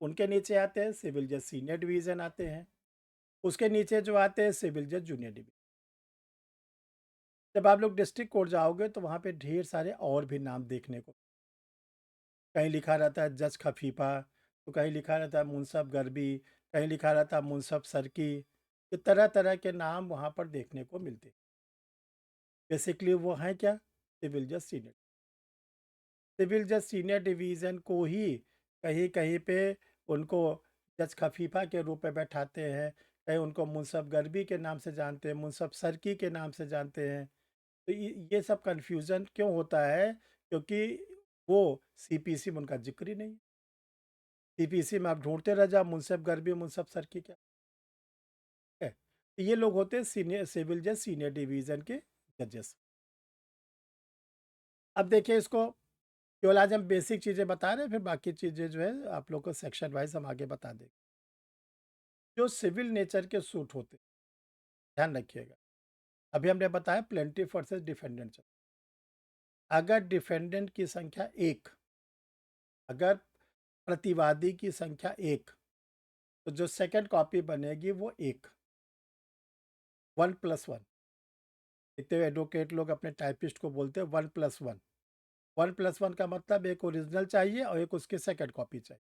उनके नीचे आते हैं सिविल जज सीनियर डिवीज़न आते हैं, उसके नीचे जो आते हैं सिविल जज जूनियर डिवीज़न। जब आप लोग डिस्ट्रिक्ट कोर्ट जाओगे तो वहाँ पे ढेर सारे और भी नाम देखने को, कहीं लिखा रहता है जज खफीफा, तो कहीं लिखा रहता है मुंसफ गरबी, कहीं लिखा रहता है मुंसफ सरकी। ये तरह तरह के नाम वहाँ पर देखने को मिलते हैं। बेसिकली वो हैं क्या, सिविल जज सीनियर। सिविल जज सीनियर डिवीज़न को ही कहीं कहीं पे उनको जज खफीफा के रूप में बैठाते हैं, कहीं उनको मुंसफ गरबी के नाम से जानते हैं, मुंसफ सरकी के नाम से जानते हैं। तो ये सब कन्फ्यूज़न क्यों होता है, क्योंकि वो सीपीसी में उनका जिक्र ही नहीं है। सीपीसी में आप ढूंढते रह जाओ मुंसफ गरबी, मुंसफ सरकी, क्या है। तो ये लोग होते हैं सीनियर सिविल जज सीनियर डिवीज़न के जजेस। अब देखिए इसको, केवल आज हम बेसिक चीज़ें बता रहे हैं, फिर बाकी चीज़ें जो है आप लोग को सेक्शन वाइज हम आगे बता देंगे। जो सिविल नेचर के सूट होते हैं, ध्यान रखिएगा। अभी हमने बताया प्लेंटिफ वर्सेस डिफेंडेंट चल, अगर डिफेंडेंट की संख्या 1, अगर प्रतिवादी की संख्या 1, तो जो सेकंड कॉपी बनेगी वो 1, 1+1। देखते हुए एडवोकेट लोग अपने टाइपिस्ट को बोलते हैं 1+1। 1+1 का मतलब एक ओरिजिनल चाहिए और एक उसकी सेकंड कॉपी चाहिए।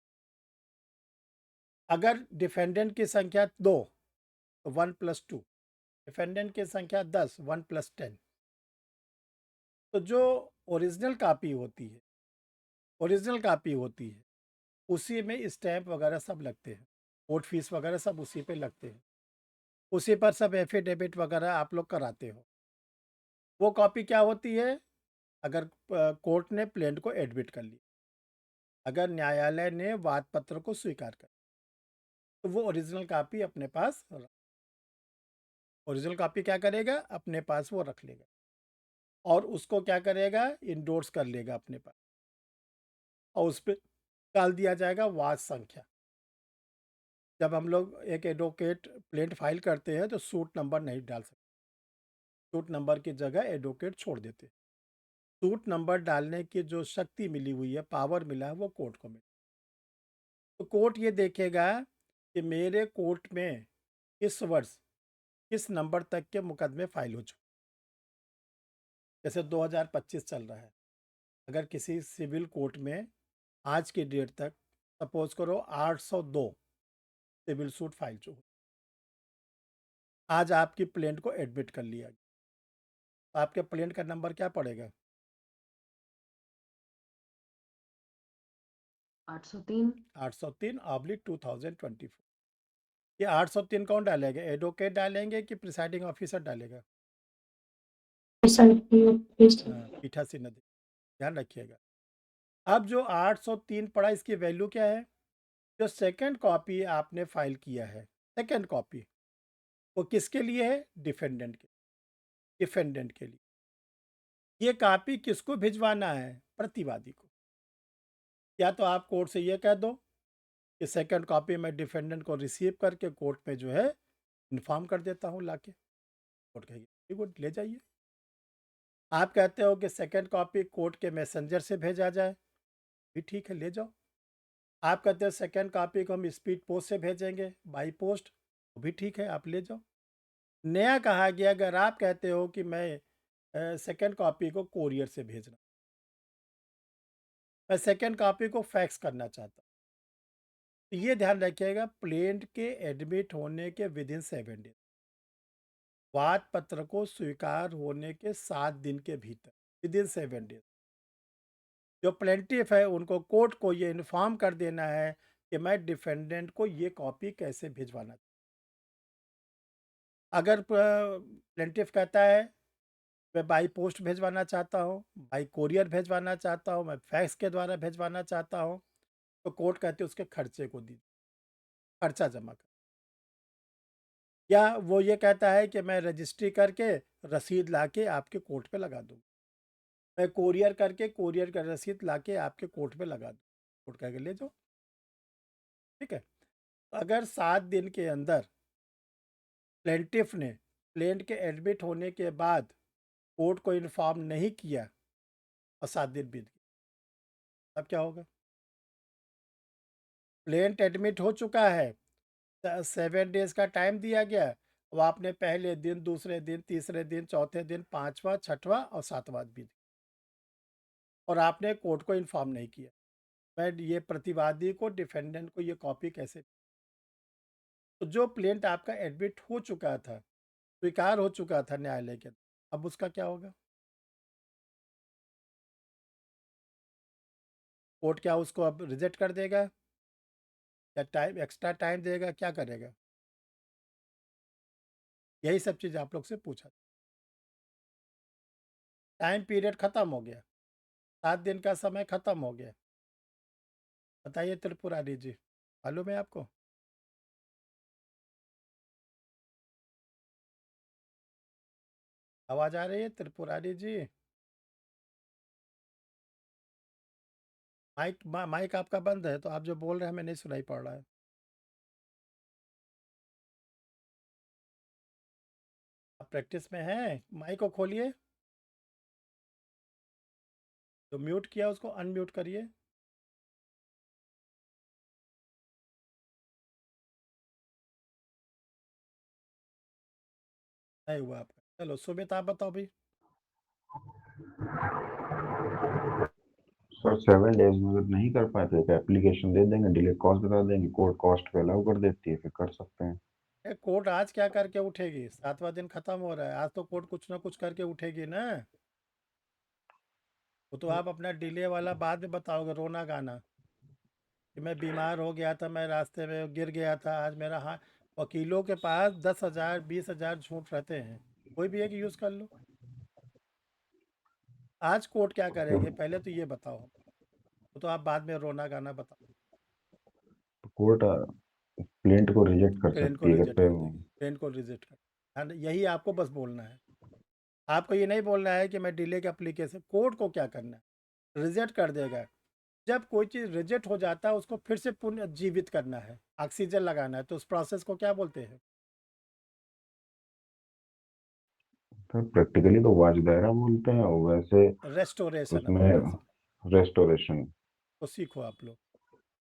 अगर डिफेंडेंट की संख्या 2, तो 1+2। डिफेंडेंट की संख्या 10, 1+10। तो जो ओरिजिनल कॉपी होती है, ओरिजिनल कॉपी होती है, उसी में स्टैम्प वगैरह सब लगते हैं, कोर्ट फीस वगैरह सब उसी पे लगते हैं। उसी पर सब एफिडेविट वगैरह आप लोग कराते हो। वो कॉपी क्या होती है? अगर कोर्ट ने प्लेंट को एडमिट कर लिया, अगर न्यायालय ने वाद पत्र को स्वीकार कर, तो वो ओरिजिनल कॉपी अपने पास ओरिजिनल कॉपी क्या करेगा? अपने पास वो रख लेगा और उसको क्या करेगा? इंडोर्स कर लेगा अपने पास और उस पे डाल दिया जाएगा वाद संख्या। जब हम लोग एक एडवोकेट प्लेंट फाइल करते हैं तो सूट नंबर नहीं डाल सकते, सूट नंबर की जगह एडवोकेट छोड़ देते। सूट नंबर डालने की जो शक्ति मिली हुई है, पावर मिला है, वो कोर्ट को मिला। तो कोर्ट ये देखेगा कि मेरे कोर्ट में इस वर्ष किस नंबर तक के मुकदमे फाइल हो चुके। जैसे 2025 चल रहा है, अगर किसी सिविल कोर्ट में आज की डेट तक सपोज करो 802 सिविल सूट फाइल जो आज आपकी प्लेंट को एडमिट कर लिया गया, तो आपके प्लेंट का नंबर क्या पड़ेगा? 803 803/2024। ये 803 कौन डालेगा? एडवोकेट डालेंगे कि प्रिसाइडिंग ऑफिसर डालेगा? पीठासीन अधिकारी, ध्यान रखिएगा। अब जो 803 पड़ा, इसकी वैल्यू क्या है? जो सेकंड कॉपी आपने फाइल किया है, सेकंड कॉपी, वो किसके लिए है? डिफेंडेंट के लिए। ये कॉपी किसको भिजवाना है? प्रतिवादी को। या तो आप कोर्ट से ये कह दो कि सेकंड कॉपी मैं डिफेंडेंट को रिसीव करके कोर्ट में जो है इन्फॉर्म कर देता हूँ लाके। कोर्ट कहेगी ठीक है, ले जाइए। आप कहते हो कि सेकंड कॉपी कोर्ट के मैसेंजर से भेजा जाए, भी ठीक है, ले जाओ। आप कहते हो सेकंड कॉपी को हम स्पीड पोस्ट से भेजेंगे, बाई पोस्ट, वो भी ठीक है, आप ले जाओ। नया कहा गया, अगर आप कहते हो कि मैं सेकंड कॉपी को कोरियर से भेजना, मैं सेकंड कॉपी को फैक्स करना चाहता हूँ, तो ये ध्यान रखिएगा, प्लेंट के एडमिट होने के विदिन 7 डेज, वाद पत्र को स्वीकार होने के 7 दिन के भीतर, विदिन 7 डेज, जो प्लेंटिफ है उनको कोर्ट को ये इन्फॉर्म कर देना है कि मैं डिफेंडेंट को ये कॉपी कैसे भिजवाना। अगर प्लेंटिफ कहता है मैं बाई पोस्ट भिजवाना चाहता हूँ, बाई कोरियर भिजवाना चाहता हूँ, मैं फैक्स के द्वारा भिजवाना चाहता हूँ, तो कोर्ट कहते हैं उसके खर्चे को दी, खर्चा जमा कर। या वो ये कहता है कि मैं रजिस्ट्री करके रसीद लाके आपके कोर्ट पे लगा दूँ, मैं कोरियर करके कोरियर का रसीद लाके आपके कोर्ट पे लगा दूँ, कोर्ट कह के ले जाओ। ठीक है, अगर 7 दिन के अंदर प्लेंटिफ ने प्लेंट के एडमिट होने के बाद कोर्ट को इन्फॉर्म नहीं किया और 7 दिन बीत गए, तब क्या होगा? प्लेंट एडमिट हो चुका है, 7 डेज का टाइम दिया गया, अब आपने पहले दिन, दूसरे दिन, तीसरे दिन, चौथे दिन, पाँचवा, छठवां और सातवां बीत गया और आपने कोर्ट को इन्फॉर्म नहीं किया। मैं ये प्रतिवादी को, डिफेंडेंट को ये कॉपी कैसे? तो जो प्लेंट आपका एडमिट हो चुका था, स्वीकार हो चुका था न्यायालय के, अब उसका क्या होगा? कोर्ट क्या उसको अब रिजेक्ट कर देगा या टाइम एक्स्ट्रा टाइम देगा, क्या करेगा? यही सब चीज़ आप लोग से पूछा। टाइम पीरियड ख़त्म हो गया, 7 दिन का समय ख़त्म हो गया। बताइए त्रिपुरारी जी, मालूम है आपको? आवाज़ आ रही है त्रिपुरारी जी? माइक आपका बंद है, तो आप जो बोल रहे हैं हमें नहीं सुनाई पड़ रहा है। आप प्रैक्टिस में हैं? माइक को खोलिए, जो म्यूट किया उसको अनम्यूट करिए। नहीं हुआ आपका। चलो सुमित, आप बताओ भाई। सर 7 डेज में अगर नहीं कर पाए तो एक एप्लीकेशन दे देंगे, डिले कॉस्ट बता देंगे, कोर्ट कॉस्ट पे अलाउ कर देती है, फिर कर सकते हैं। कोर्ट आज क्या करके उठेगी? 7वां दिन खत्म हो रहा है, आज तो कोर्ट कुछ ना कुछ करके उठेगी ना। वो तो आप अपना डिले वाला बाद में बताओगे, रोना गाना कि मैं बीमार हो गया था, मैं रास्ते में गिर गया था, आज मेरा हाथ, वकीलों के पास 10,000 20,000 झूठ रहते हैं, कोई भी एक यूज़ कर लो। आज कोर्ट क्या करेगी, पहले तो ये बताओ, वो तो आप बाद में रोना गाना बताओ। कोर्ट प्लेंट को रिजेक्ट कर क्लेंट को सकती है अगर रिजेक्ट पे कर देगी, क्लेंट को रिजेक्ट कर, हाँ, यही आपको बस बोलना है। आपको ये नहीं बोलना है कि मैं डिले के एप्लीकेशन, कोर्ट को क्या करना है, रिजेक्ट कर देगा। जब कोई चीज़ रिजेक्ट हो जाता है उसको फिर से पुनर्जीवित करना है, ऑक्सीजन लगाना है, तो उस प्रोसेस को क्या बोलते हैं? सर प्रैक्टिकली तो वाज दायरा बोलते हैं और वैसे रेस्टोरेशन उसमें एप्लीकेशन रेस्टोरेशन। को सीखो आप लोग।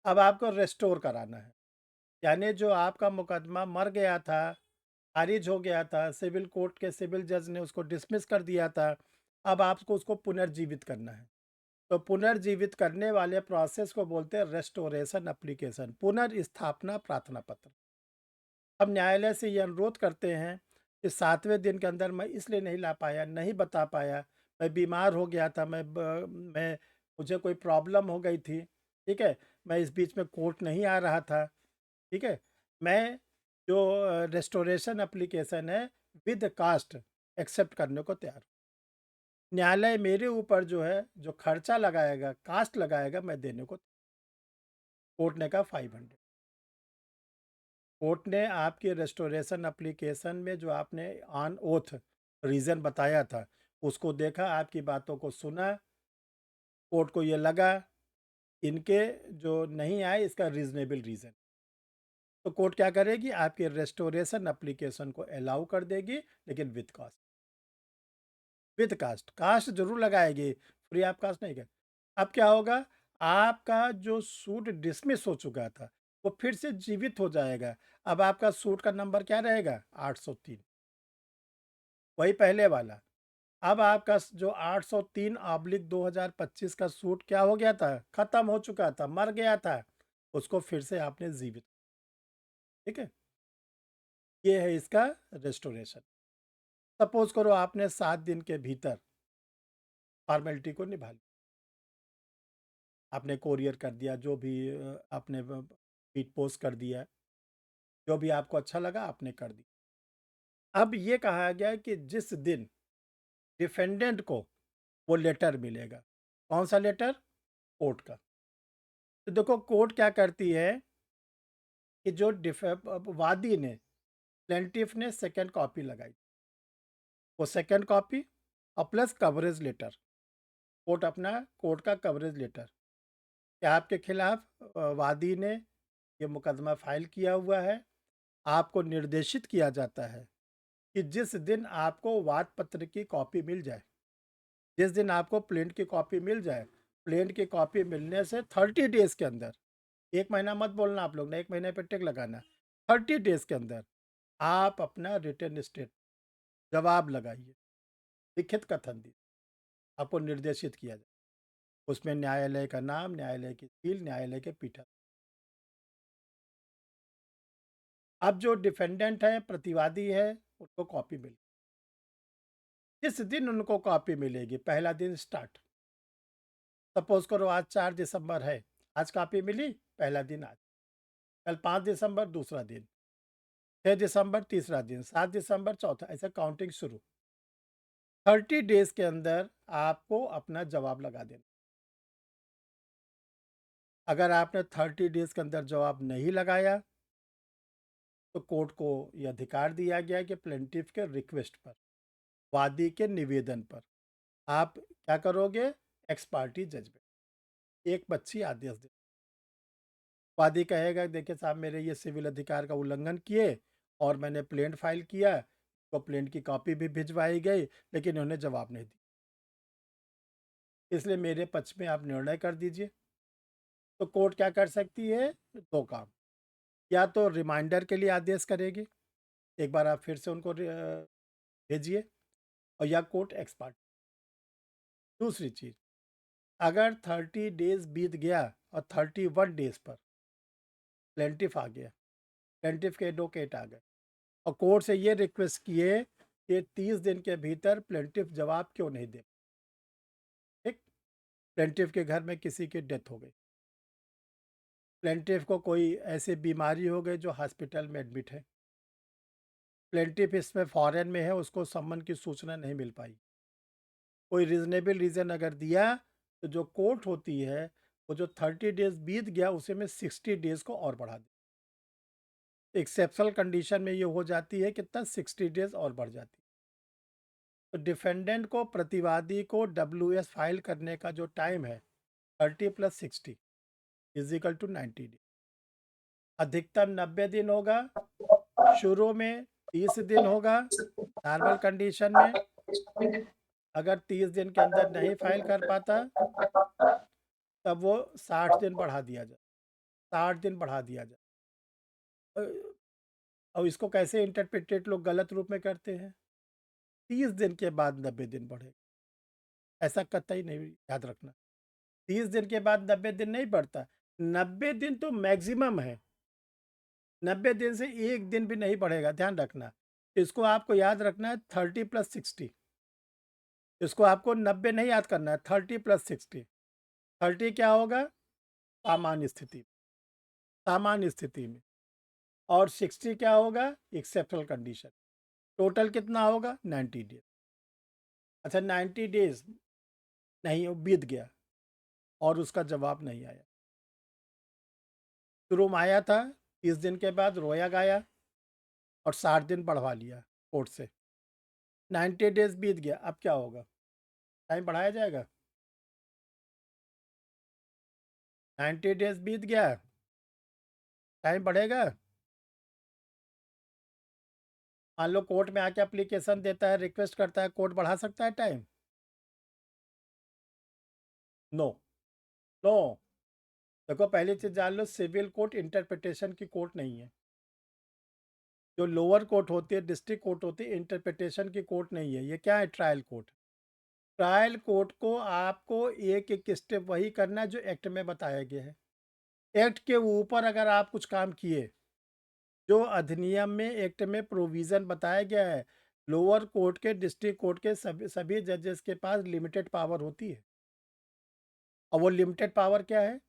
अब आपको रेस्टोर कराना है, यानी जो आपका मुकदमा मर गया था, खारिज हो गया था, सिविल कोर्ट के सिविल जज ने उसको डिसमिस कर दिया था, अब आपको उसको पुनर्जीवित करना है। तो पुनर्जीवित करने वाले प्रोसेस को बोलते हैं रेस्टोरेशन एप्लीकेशन, पुनर्स्थापना प्रार्थना पत्र। हम न्यायालय से ये अनुरोध करते हैं कि 7वें दिन के अंदर मैं इसलिए नहीं ला पाया, नहीं बता पाया, मैं बीमार हो गया था, मैं मुझे कोई प्रॉब्लम हो गई थी, ठीक है, मैं इस बीच में कोर्ट नहीं आ रहा था, ठीक है, मैं जो रेस्टोरेशन एप्लीकेशन है विद कास्ट एक्सेप्ट करने को तैयार हूँ। न्यायालय मेरे ऊपर जो है जो खर्चा लगाएगा, कास्ट लगाएगा, मैं देने को। कोर्ट ने कहा 500। कोर्ट ने आपके रेस्टोरेशन एप्लीकेशन में जो आपने ऑन ओथ रीज़न बताया था उसको देखा, आपकी बातों को सुना, कोर्ट को ये लगा इनके जो नहीं आए इसका रीज़नेबल रीज़न, तो कोर्ट क्या करेगी, आपके रेस्टोरेशन एप्लीकेशन को अलाउ कर देगी, लेकिन with cost. With cost, cost जरूर लगाएगी, फ्री ऑफ कास्ट नहीं कर। अब क्या होगा, आपका जो सूट डिसमिस हो चुका था वो फिर से जीवित हो जाएगा। अब आपका सूट का नंबर क्या रहेगा, 803, वही पहले वाला। अब आपका जो 803/2025 का सूट क्या हो गया था, खत्म हो चुका था, मर गया था, उसको फिर से आपने जीवित, ठीक है, ये है इसका रेस्टोरेशन। सपोज करो आपने 7 दिन के भीतर फॉर्मेलिटी को निभा लिया, आपने कोरियर कर दिया, जो भी आपने स्पीड पोस्ट कर दिया, जो भी आपको अच्छा लगा आपने कर दिया। अब ये कहा गया कि जिस दिन डिफेंडेंट को वो लेटर मिलेगा, कौन सा लेटर, कोर्ट का। तो देखो कोर्ट क्या करती है कि जो वादी ने, प्लेंटिफ ने सेकंड कॉपी लगाई, वो सेकंड कॉपी और प्लस कवरेज लेटर, कोर्ट अपना कोर्ट का कवरेज लेटर कि आपके खिलाफ वादी ने ये मुकदमा फाइल किया हुआ है। आपको निर्देशित किया जाता है कि जिस दिन आपको वाद पत्र की कॉपी मिल जाए, जिस दिन आपको प्लेंट की कॉपी मिल जाए, प्लेंट की कॉपी मिलने से 30 डेज के अंदर, 1 महीना मत बोलना आप लोग ने, 1 महीने पे टिक लगाना, 30 डेज के अंदर आप अपना रिटर्न स्टेट जवाब लगाइए, लिखित कथन दी, आपको निर्देशित किया जाए, उसमें न्यायालय का नाम, न्यायालय की सील, न्यायालय के पीठा। अब जो डिफेंडेंट है, प्रतिवादी है, उनको कॉपी मिल, जिस दिन उनको कॉपी मिलेगी पहला दिन स्टार्ट। सपोज करो आज 4 दिसंबर है, आज कॉपी मिली, पहला दिन आज, कल 5 दिसंबर दूसरा दिन, 6 दिसंबर तीसरा दिन, 7 दिसंबर चौथा, ऐसे काउंटिंग शुरू। 30 डेज के अंदर आपको अपना जवाब लगा देना। अगर आपने 30 डेज के अंदर जवाब नहीं लगाया तो कोर्ट को यह अधिकार दिया गया कि प्लेंटिफ के रिक्वेस्ट पर, वादी के निवेदन पर, आप क्या करोगे, एक्स पार्टी जजमेंट, एक बच्ची आदेश दे। वादी कहेगा देखिए साहब मेरे ये सिविल अधिकार का उल्लंघन किए और मैंने प्लेंट फाइल किया, तो प्लेंट की कॉपी भी भिजवाई गई, लेकिन उन्होंने जवाब नहीं दिया, इसलिए मेरे पक्ष में आप निर्णय कर दीजिए। तो कोर्ट क्या कर सकती है, दो काम, या तो रिमाइंडर के लिए आदेश करेगी, एक बार आप फिर से उनको भेजिए, और या कोर्ट एक्सपर्ट। दूसरी चीज़, अगर 30 डेज बीत गया और 31 डेज पर प्लेंटिफ आ गया, प्लेंटिफ के एडवोकेट आ गए और कोर्ट से ये रिक्वेस्ट किए कि 30 दिन के भीतर प्लेंटिफ जवाब क्यों नहीं दे, ठीक, प्लेंटिफ के घर में किसी की डेथ हो गई, प्लेंटिफ को कोई ऐसी बीमारी हो गई जो हॉस्पिटल में एडमिट है, प्लेंटिफ इसमें फॉरेन में है, उसको सम्मन की सूचना नहीं मिल पाई। कोई रीज़नेबल रीज़न अगर दिया, तो जो कोर्ट होती है, वो जो 30 डेज़ बीत गया, उसी में 60 डेज़ को और बढ़ा दे। एक्सेप्शनल कंडीशन में ये हो जाती है कितना, 60 डेज़ और बढ़ जाती है। तो डिफेंडेंट को, प्रतिवादी को डब्ल्यूएस फाइल करने का जो टाइम है, 30 + 60 = 90 डेज़। अधिकतम 90 दिन होगा, शुरू में 30 दिन होगा, नॉर्मल कंडीशन में। अगर 30 दिन के अंदर नहीं फाइल कर पाता, तब वो 60 दिन बढ़ा दिया जाए, 60 दिन बढ़ा दिया जाए। अ, और इसको कैसे इंटरप्रेटेड लोग गलत रूप में करते हैं, 30 दिन के बाद 90 दिन बढ़े, ऐसा कतई नहीं, याद रखना। 30 दिन के बाद 90 दिन नहीं बढ़ता, 90 दिन तो मैक्सिमम है, 90 दिन से 1 दिन भी नहीं बढ़ेगा, ध्यान रखना। इसको आपको याद रखना है 30 + 60। इसको आपको 90 नहीं याद करना है, 30 + 60। 30 क्या होगा, सामान्य स्थिति, सामान्य स्थिति में। और 60 क्या होगा, एक्सेप्शनल कंडीशन। टोटल कितना होगा, 90 डेज। अच्छा, 90 डेज नहीं, वो बीत गया और उसका जवाब नहीं आया। शुरू में आया था, 30 दिन के बाद रोया गाया और 60 दिन बढ़वा लिया कोर्ट से। 90 डेज बीत गया, अब क्या होगा, टाइम बढ़ाया जाएगा। 90 डेज बीत गया, टाइम बढ़ेगा। मान लो कोर्ट में आके एप्लीकेशन देता है, रिक्वेस्ट करता है, कोर्ट बढ़ा सकता है टाइम? No, no. देखो, पहली चीज जान लो, सिविल कोर्ट इंटरप्रिटेशन की कोर्ट नहीं है। जो लोअर कोर्ट होती है, डिस्ट्रिक्ट कोर्ट होती है, इंटरप्रिटेशन की कोर्ट नहीं है। ये क्या है, ट्रायल कोर्ट। ट्रायल कोर्ट को आपको एक एक स्टेप वही करना है जो एक्ट में बताया गया है। एक्ट के ऊपर अगर आप कुछ काम किए, जो अधिनियम में, एक्ट में प्रोविज़न बताया गया है, लोअर कोर्ट के, डिस्ट्रिक्ट कोर्ट के सभी सभी जजेस के पास लिमिटेड पावर होती है। और वो लिमिटेड पावर क्या है,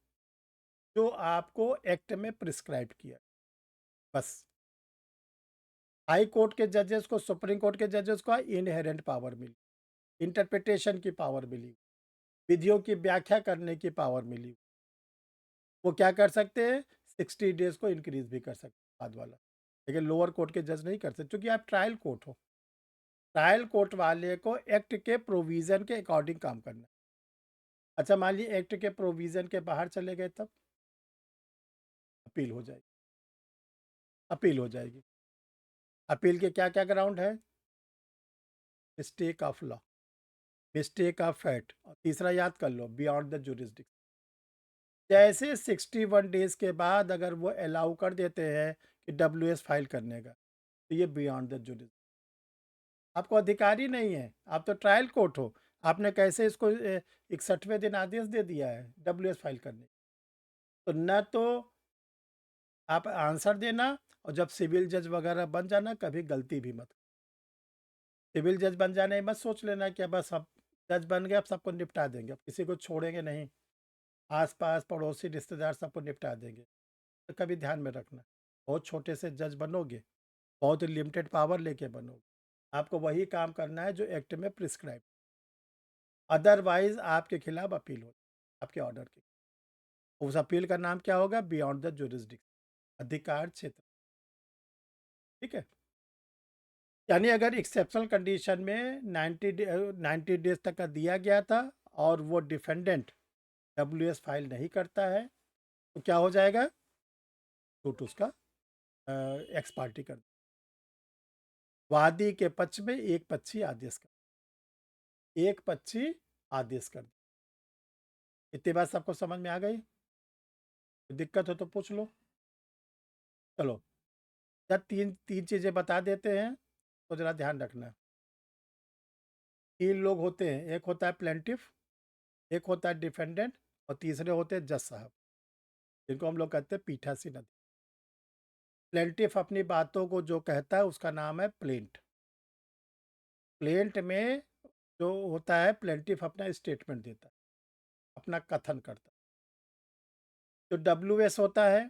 जो आपको एक्ट में प्रिस्क्राइब किया, बस। हाई कोर्ट के जजेस को, सुप्रीम कोर्ट के जजेस को इनहेरेंट पावर मिली, इंटरप्रिटेशन की पावर मिली, विधियों की व्याख्या करने की पावर मिली। वो क्या कर सकते हैं, 60 डेज को इंक्रीज भी कर सकते हैं बाद वाला। लेकिन लोअर कोर्ट के जज नहीं कर सकते, क्योंकि आप ट्रायल कोर्ट हो। ट्रायल कोर्ट वाले को एक्ट के प्रोविज़न के अकॉर्डिंग काम करना है। अच्छा, मान लीजिए एक्ट के प्रोविज़न के बाहर चले गए, तब अपील हो जाएगी, अपील हो जाएगी। अपील के क्या-क्या ग्राउंड है, mistake of law, mistake of fact, और तीसरा याद कर लो, बियॉन्ड द ज्यूरिसडिक्शन। जैसे 61 डेज़ के बाद अगर वो अलाउ कर देते हैं कि डब्ल्यूएस फाइल करने का, तो ये बियॉन्ड द ज्यूरिसडिक्शन। आपको अधिकार ही नहीं है, आप तो ट्रायल कोर्ट हो। आपने कैसे इसको 61वें दिन आदेश दे दिया है डब्ल्यूएस फाइल करने। तो न तो आप आंसर देना, और जब सिविल जज वगैरह बन जाना, कभी गलती भी मत। सिविल जज बन जाने मत सोच लेना कि अब बस अब जज बन गए, अब सबको निपटा देंगे, अब किसी को छोड़ेंगे नहीं, आस-पास पड़ोसी रिश्तेदार सबको निपटा देंगे। तो कभी ध्यान में रखना, बहुत छोटे से जज बनोगे, बहुत लिमिटेड पावर लेके बनोगे। आपको वही काम करना है जो एक्ट में प्रिस्क्राइब, अदरवाइज़ आपके खिलाफ अपील हो, आपके ऑर्डर की। उस अपील का नाम क्या होगा, बियॉन्ड द ज्यूरिसडिक्शन, अधिकार क्षेत्र, ठीक है? यानी अगर एक्सेप्शनल कंडीशन में 90 डेज़ तक का दिया गया था, और वो डिफेंडेंट डब्ल्यूएस फाइल नहीं करता है, तो क्या हो जाएगा, सूट उसका एक्स पार्टी कर, वादी के पक्ष में एक पक्षी आदेश कर, एक पक्षी आदेश कर। इतनी बात सबको समझ में आ गई? कोई दिक्कत हो तो पूछ लो। चलो, जब तीन तीन चीज़ें बता देते हैं, तो ज़रा ध्यान रखना। 3 लोग होते हैं, एक होता है प्लेंटिफ, एक होता है डिफेंडेंट, और तीसरे होते हैं जज साहब, जिनको हम लोग कहते हैं पीठासीन अधिकारी। प्लेंटिफ अपनी बातों को जो कहता है, उसका नाम है प्लेंट। प्लेंट में जो होता है, प्लेंटिफ अपना स्टेटमेंट देता है, अपना कथन करता है। जो डब्ल्यूएस होता है,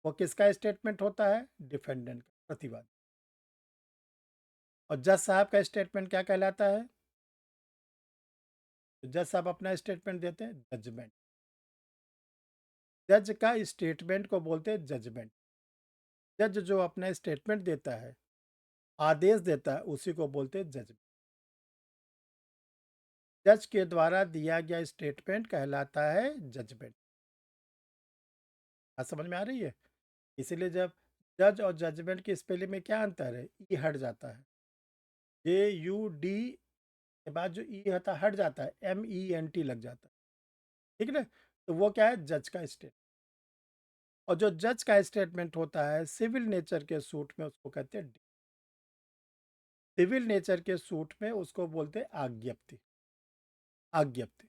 वो किसका स्टेटमेंट होता है, डिफेंडेंट का, प्रतिवादी। और जज साहब का स्टेटमेंट क्या कहलाता है? तो जज साहब अपना स्टेटमेंट देते हैं जजमेंट। जज का स्टेटमेंट को बोलते हैं जजमेंट। जज जो अपना स्टेटमेंट देता है, आदेश देता है, उसी को बोलते हैं जजमेंट। जज के द्वारा दिया गया स्टेटमेंट कहलाता है जजमेंट। बात समझ में आ रही है? इसीलिए जब जज और जजमेंट की स्पेलिंग में क्या अंतर है? ई हट जाता है। JUD के बाद जो ई होता है हट जाता है, MENT लग जाता है। ठीक है ना? तो वो क्या है? जज का स्टेट। और जो जज का स्टेटमेंट होता है सिविल नेचर के सूट में, उसको कहते हैं सिविल नेचर के सूट में उसको बोलते हैं आज्ञप्ति। आज्ञप्ति,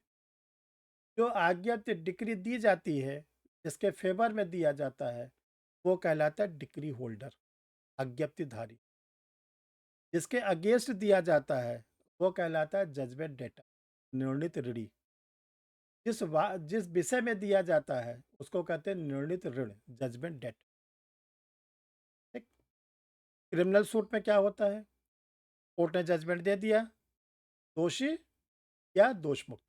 जो आज्ञप्ति डिक्री दी जाती है, जिसके फेवर में दिया जाता है, वो कहलाता है डिक्री होल्डर, आज्ञप्तिधारी। जिसके अगेंस्ट दिया जाता है, वो कहलाता है जजमेंट डेटा, निर्णित ऋणी। जिस विषय में दिया जाता है, उसको कहते हैं निर्णित ऋण, जजमेंट डेट। ठीक। क्रिमिनल सूट में क्या होता है? कोर्ट ने जजमेंट दे दिया, दोषी या दोष मुक्त।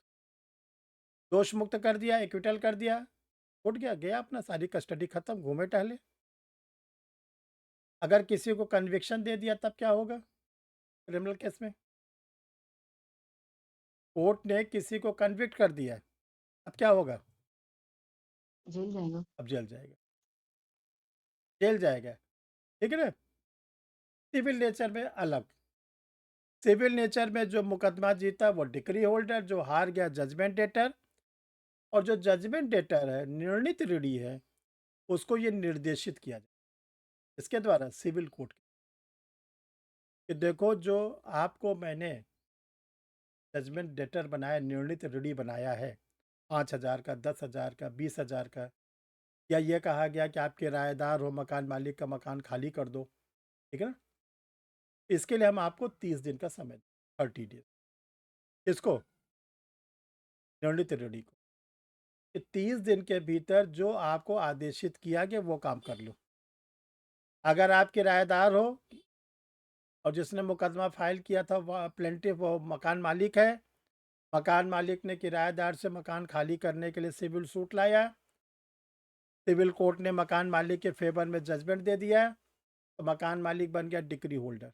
दोष मुक्त कर दिया, एक्विटल कर दिया, उठ गया, गया अपना, सारी कस्टडी खत्म, घूमे टहले। अगर किसी को कन्विक्शन दे दिया तब क्या होगा? क्रिमिनल केस में कोर्ट ने किसी को कन्विक्ट कर दिया, अब क्या होगा? जेल जाएगा। अब जेल जाएगा, जेल जाएगा। ठीक है ना? सिविल नेचर में अलग। सिविल नेचर में जो मुकदमा जीता वो डिक्री होल्डर, जो हार गया जजमेंट डेटर। और जो जजमेंट डेटर है, निर्णित ऋणी है, उसको ये निर्देशित किया जाए इसके द्वारा सिविल कोर्ट कि देखो, जो आपको मैंने जजमेंट डेटर बनाया, निर्णित ऋणी बनाया है, 5,000 का, 10,000 का, 20,000 का, या ये कहा गया कि आप किराएदार हो, मकान मालिक का मकान खाली कर दो, ठीक है ना? इसके लिए हम आपको 30 दिन का समय, 30 डेज। इसको निर्णित ऋणी को कि 30 दिन के भीतर जो आपको आदेशित किया कि वो काम कर लो। अगर आप किराएदार हो और जिसने मुकदमा फाइल किया था वह प्लेंटिफ, वो मकान मालिक है, मकान मालिक ने किराएदार से मकान खाली करने के लिए सिविल सूट लाया, सिविल कोर्ट ने मकान मालिक के फेवर में जजमेंट दे दिया, तो मकान मालिक बन गया डिक्री होल्डर।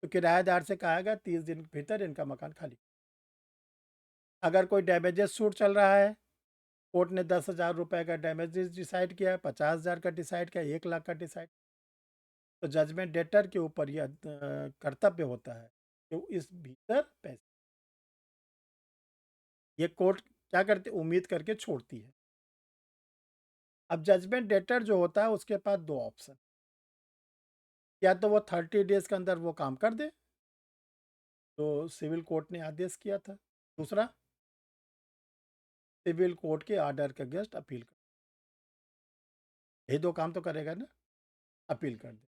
तो किराएदार से कहा गया 30 दिन के भीतर इनका मकान खाली। अगर कोई डैमेजेस सूट चल रहा है, कोर्ट ने 10,000 रुपये का डैमेजेस डिसाइड किया, 50,000 का डिसाइड किया, 1 लाख का डिसाइड, तो जजमेंट डेटर के ऊपर यह कर्तव्य होता है कि इस भीतर पैसे, ये कोर्ट क्या करती, उम्मीद करके छोड़ती है। अब जजमेंट डेटर जो होता है उसके पास 2 ऑप्शन, या तो वो 30 डेज के अंदर वो काम कर दे तो सिविल कोर्ट ने आदेश किया था, दूसरा सिविल कोर्ट के ऑर्डर के अगेंस्ट अपील कर, ये 2 काम तो करेगा ना, अपील कर दे।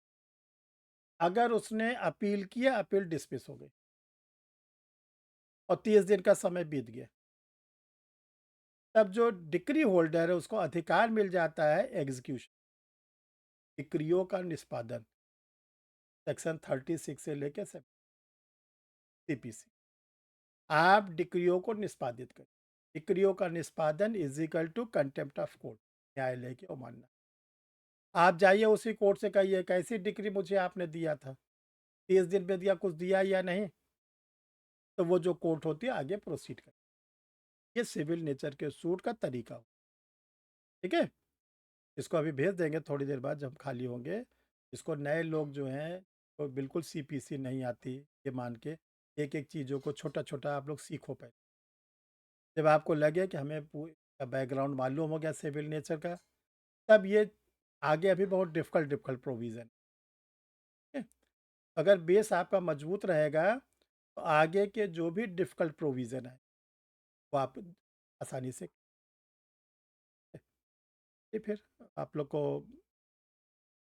अगर उसने अपील किया, अपील डिसमिस हो गई और 30 दिन का समय बीत गया, तब जो डिक्री होल्डर है उसको अधिकार मिल जाता है एग्जीक्यूशन, डिक्रियों का निष्पादन, सेक्शन 36 से लेकर CPC। आप डिक्रियों को निष्पादित करें। डिक्रियों का निष्पादन is equal to contempt of court, न्यायालय की अवमानना। आप जाइए उसी कोर्ट से कहिए कैसी डिक्री मुझे आपने दिया था, 30 दिन में दिया, कुछ दिया या नहीं, तो वो जो कोर्ट होती है आगे प्रोसीड कर। ये सिविल नेचर के सूट का तरीका हो। ठीक है? इसको अभी भेज देंगे थोड़ी देर बाद जब खाली होंगे। इसको नए लोग जो हैं तो बिल्कुल CPC नहीं आती, ये मान के एक एक चीज़ों को छोटा छोटा आप लोग सीखो पहले। जब आपको लगे कि हमें बैकग्राउंड मालूम हो गया सिविल नेचर का, तब ये आगे अभी बहुत डिफ़िकल्ट डिफ़िकल्ट प्रोविज़न है। अगर बेस आपका मजबूत रहेगा तो आगे के जो भी डिफ़िकल्ट प्रोविज़न है वो आप आसानी से, ये फिर आप लोग को